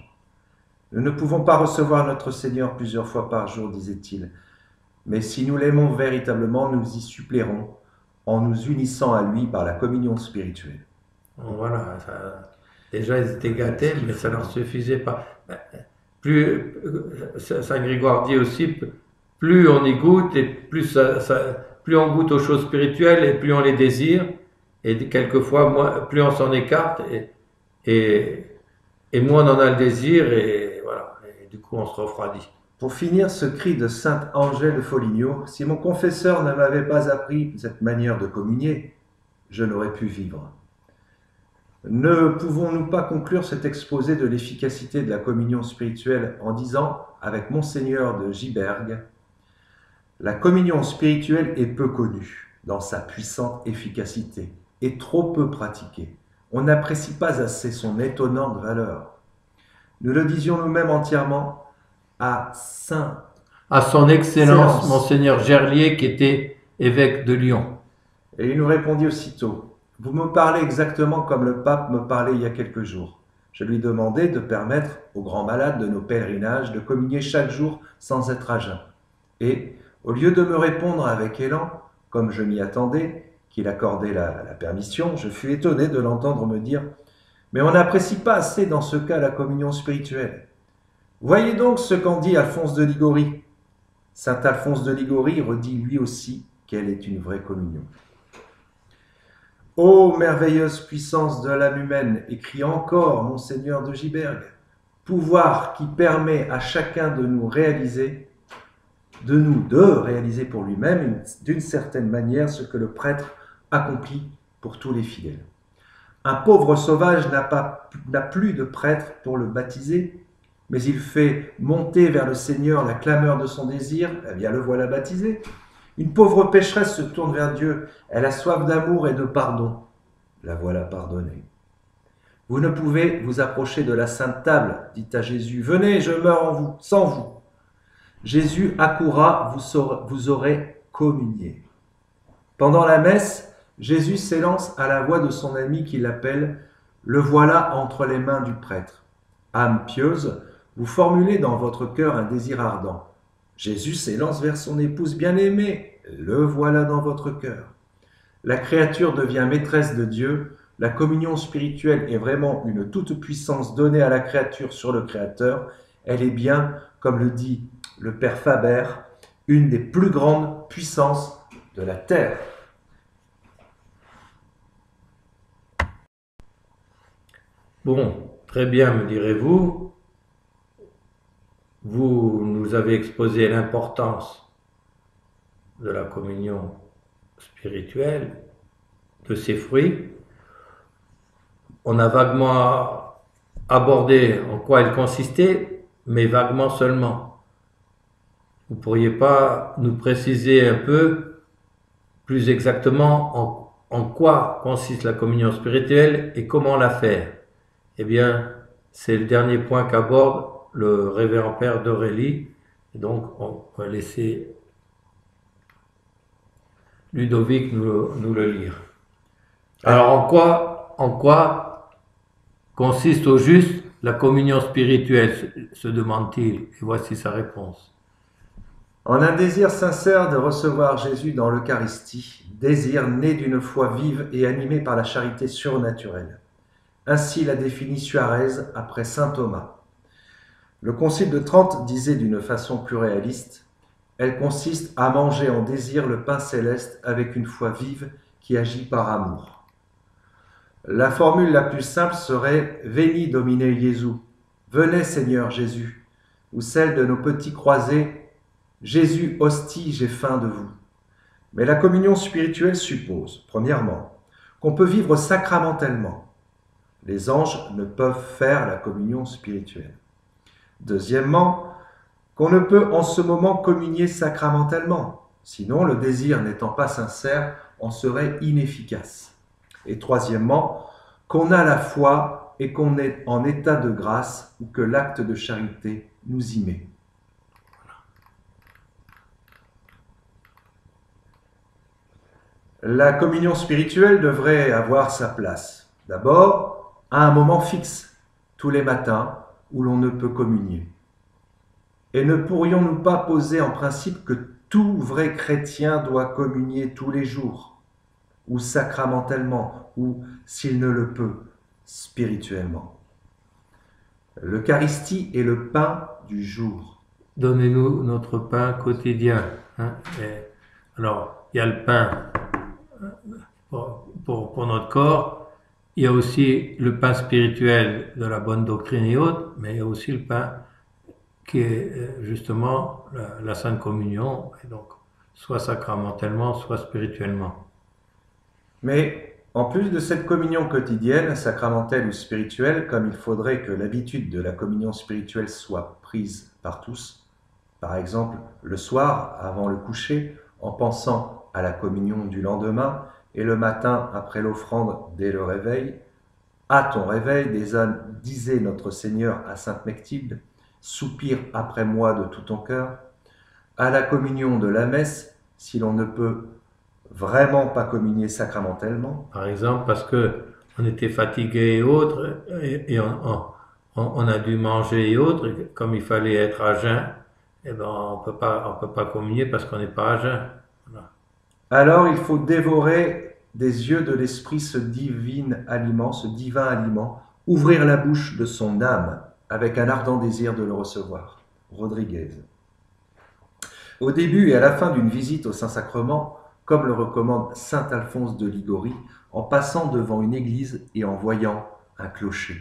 Nous ne pouvons pas recevoir notre Seigneur plusieurs fois par jour, disait-il, mais si nous l'aimons véritablement, nous y suppléerons en nous unissant à lui par la communion spirituelle. Voilà, déjà ils étaient gâtés, mais ça ne leur suffisait pas. Plus, Saint Grégoire dit aussi, plus on y goûte, et plus on goûte aux choses spirituelles, et plus on les désire, et quelquefois, plus on s'en écarte, et moins on en a le désir, et voilà, et du coup on se refroidit. Pour finir, ce cri de sainte Angèle de Foligno, si mon confesseur ne m'avait pas appris cette manière de communier, je n'aurais pu vivre. Ne pouvons-nous pas conclure cet exposé de l'efficacité de la communion spirituelle en disant, avec Monseigneur de Gibergues, la communion spirituelle est peu connue dans sa puissante efficacité et trop peu pratiquée. On n'apprécie pas assez son étonnante valeur. Nous le disions nous-mêmes entièrement à son Excellence, Monseigneur Gerlier, qui était évêque de Lyon. Et il nous répondit aussitôt, « Vous me parlez exactement comme le pape me parlait il y a quelques jours. Je lui demandais de permettre aux grands malades de nos pèlerinages de communier chaque jour sans être à jeun. Et, au lieu de me répondre avec élan, comme je m'y attendais, qu'il accordait la permission, je fus étonné de l'entendre me dire « Mais on n'apprécie pas assez dans ce cas la communion spirituelle. » Voyez donc ce qu'en dit Alphonse de Liguori. Saint Alphonse de Liguori redit lui aussi qu'elle est une vraie communion. Ô merveilleuse puissance de l'âme humaine, écrit encore Monseigneur de Gibergues, pouvoir qui permet à chacun de nous réaliser, de réaliser pour lui-même d'une certaine manière ce que le prêtre accomplit pour tous les fidèles. Un pauvre sauvage n'a plus de prêtre pour le baptiser, mais il fait monter vers le Seigneur la clameur de son désir, eh bien le voilà baptisé. Une pauvre pécheresse se tourne vers Dieu, elle a soif d'amour et de pardon, la voilà pardonnée. Vous ne pouvez vous approcher de la sainte table, dit à Jésus, venez, je meurs sans vous. Jésus accourra, vous aurez communié. Pendant la messe, Jésus s'élance à la voix de son ami qui l'appelle, le voilà entre les mains du prêtre. Âme pieuse, vous formulez dans votre cœur un désir ardent. Jésus s'élance vers son épouse bien-aimée. Le voilà dans votre cœur. La créature devient maîtresse de Dieu. La communion spirituelle est vraiment une toute-puissance donnée à la créature sur le Créateur. Elle est bien, comme le dit le Père Faber, une des plus grandes puissances de la terre. Bon, très bien, me direz-vous. Vous nous avez exposé l'importance de la communion spirituelle, de ses fruits. On a vaguement abordé en quoi elle consistait, mais vaguement seulement. Vous ne pourriez pas nous préciser un peu plus exactement en quoi consiste la communion spirituelle et comment la faire? Eh bien, c'est le dernier point qu'aborde le révérend père d'Aurélie. Donc, on va laisser Ludovic nous le lire. Alors, en quoi consiste au juste la communion spirituelle, se demande-t-il, et voici sa réponse. En un désir sincère de recevoir Jésus dans l'Eucharistie, désir né d'une foi vive et animé par la charité surnaturelle. Ainsi l'a défini Suarez après saint Thomas. Le Concile de Trente disait d'une façon plus réaliste, elle consiste à manger en désir le pain céleste avec une foi vive qui agit par amour. La formule la plus simple serait « Veni Domine Jesu » « Venez Seigneur Jésus » ou celle de nos petits croisés « Jésus, hostie, j'ai faim de vous ». Mais la communion spirituelle suppose, premièrement, qu'on peut vivre sacramentellement. Les anges ne peuvent faire la communion spirituelle. Deuxièmement, qu'on ne peut en ce moment communier sacramentellement. Sinon, le désir n'étant pas sincère, en serait inefficace. Et troisièmement, qu'on a la foi et qu'on est en état de grâce ou que l'acte de charité nous y met. La communion spirituelle devrait avoir sa place. D'abord, à un moment fixe, tous les matins, où l'on ne peut communier. Et ne pourrions-nous pas poser en principe que tout vrai chrétien doit communier tous les jours, ou sacramentellement, ou, s'il ne le peut, spirituellement. L'Eucharistie est le pain du jour. Donnez-nous notre pain quotidien. Hein. Alors, il y a le pain pour notre corps, il y a aussi le pain spirituel de la bonne doctrine et autres, mais il y a aussi le pain qui est justement la Sainte Communion, et donc soit sacramentellement, soit spirituellement. Mais en plus de cette communion quotidienne, sacramentelle ou spirituelle, comme il faudrait que l'habitude de la communion spirituelle soit prise par tous, par exemple le soir avant le coucher, en pensant à la communion du lendemain, et le matin après l'offrande dès le réveil, à ton réveil, disait notre Seigneur à Sainte Mechtilde, soupire après moi de tout ton cœur, à la communion de la messe, si l'on ne peut vraiment pas communier sacramentellement. Par exemple, parce que on était fatigué et autres, et on a dû manger et autres, et comme il fallait être à jeun, eh ben on peut pas communier parce qu'on n'est pas à jeun. Voilà. Alors il faut dévorer des yeux de l'esprit ce divin aliment, ouvrir la bouche de son âme avec un ardent désir de le recevoir. Rodriguez. Au début et à la fin d'une visite au Saint-Sacrement, comme le recommande saint Alphonse de Liguori, en passant devant une église et en voyant un clocher.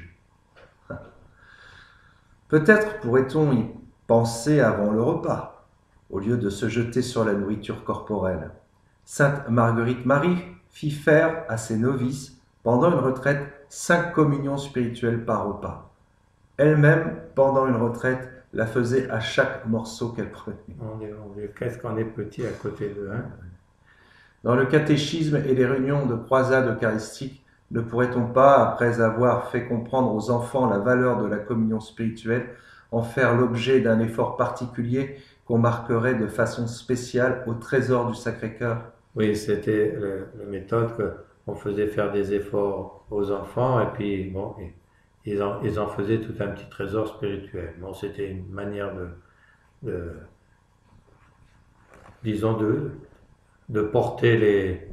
Peut-être pourrait-on y penser avant le repas, au lieu de se jeter sur la nourriture corporelle. Sainte Marguerite Marie fit faire à ses novices, pendant une retraite, 5 communions spirituelles par repas. Elle-même, pendant une retraite, la faisait à chaque morceau qu'elle prenait. Qu'est-ce qu'on est petit à côté d'eux, hein? Dans le catéchisme et les réunions de croisade eucharistique, ne pourrait-on pas, après avoir fait comprendre aux enfants la valeur de la communion spirituelle, en faire l'objet d'un effort particulier qu'on marquerait de façon spéciale au trésor du Sacré-Cœur? Oui, c'était la méthode qu'on faisait faire des efforts aux enfants, et puis bon, ils en faisaient tout un petit trésor spirituel. Bon, c'était une manière disons, de porter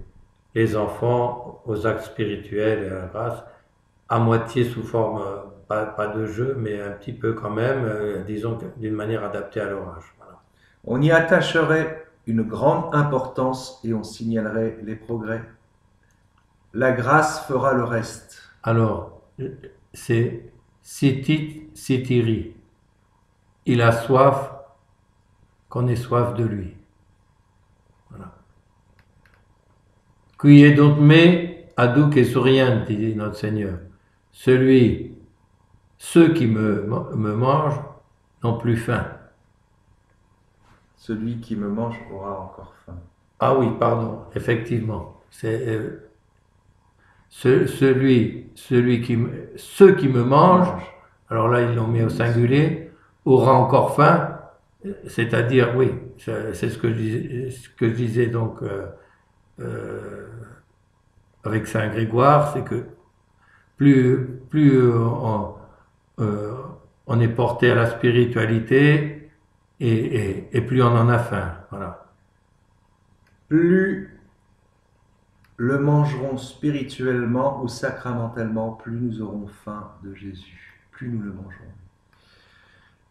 les enfants aux actes spirituels et à la grâce, à moitié sous forme, pas de jeu, mais un petit peu quand même, disons, d'une manière adaptée à leur âge. Voilà. On y attacherait une grande importance et on signalerait les progrès. La grâce fera le reste. Alors, c'est Sitit Sitiri. Il a soif qu'on ait soif de lui. Voilà. Qui est donc me adouc et souriant, dit notre Seigneur. Ceux qui me mangent n'ont plus faim. Celui qui me mange aura encore faim. Ah oui, pardon, effectivement. C'est ceux qui me mangent, alors là ils l'ont mis au singulier, aura encore faim, c'est-à-dire, oui, c'est ce que je disais donc avec Saint Grégoire, c'est que plus on est porté à la spiritualité et plus on en a faim. Voilà. Plus le mangerons spirituellement ou sacramentellement, plus nous aurons faim de Jésus, plus nous le mangerons.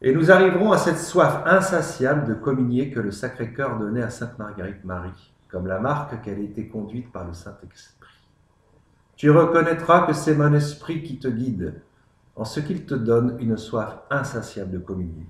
Et nous arriverons à cette soif insatiable de communier que le Sacré-Cœur donnait à Sainte Marguerite Marie, comme la marque qu'elle était conduite par le Saint-Esprit. Tu reconnaîtras que c'est mon esprit qui te guide, en ce qu'il te donne une soif insatiable de communier.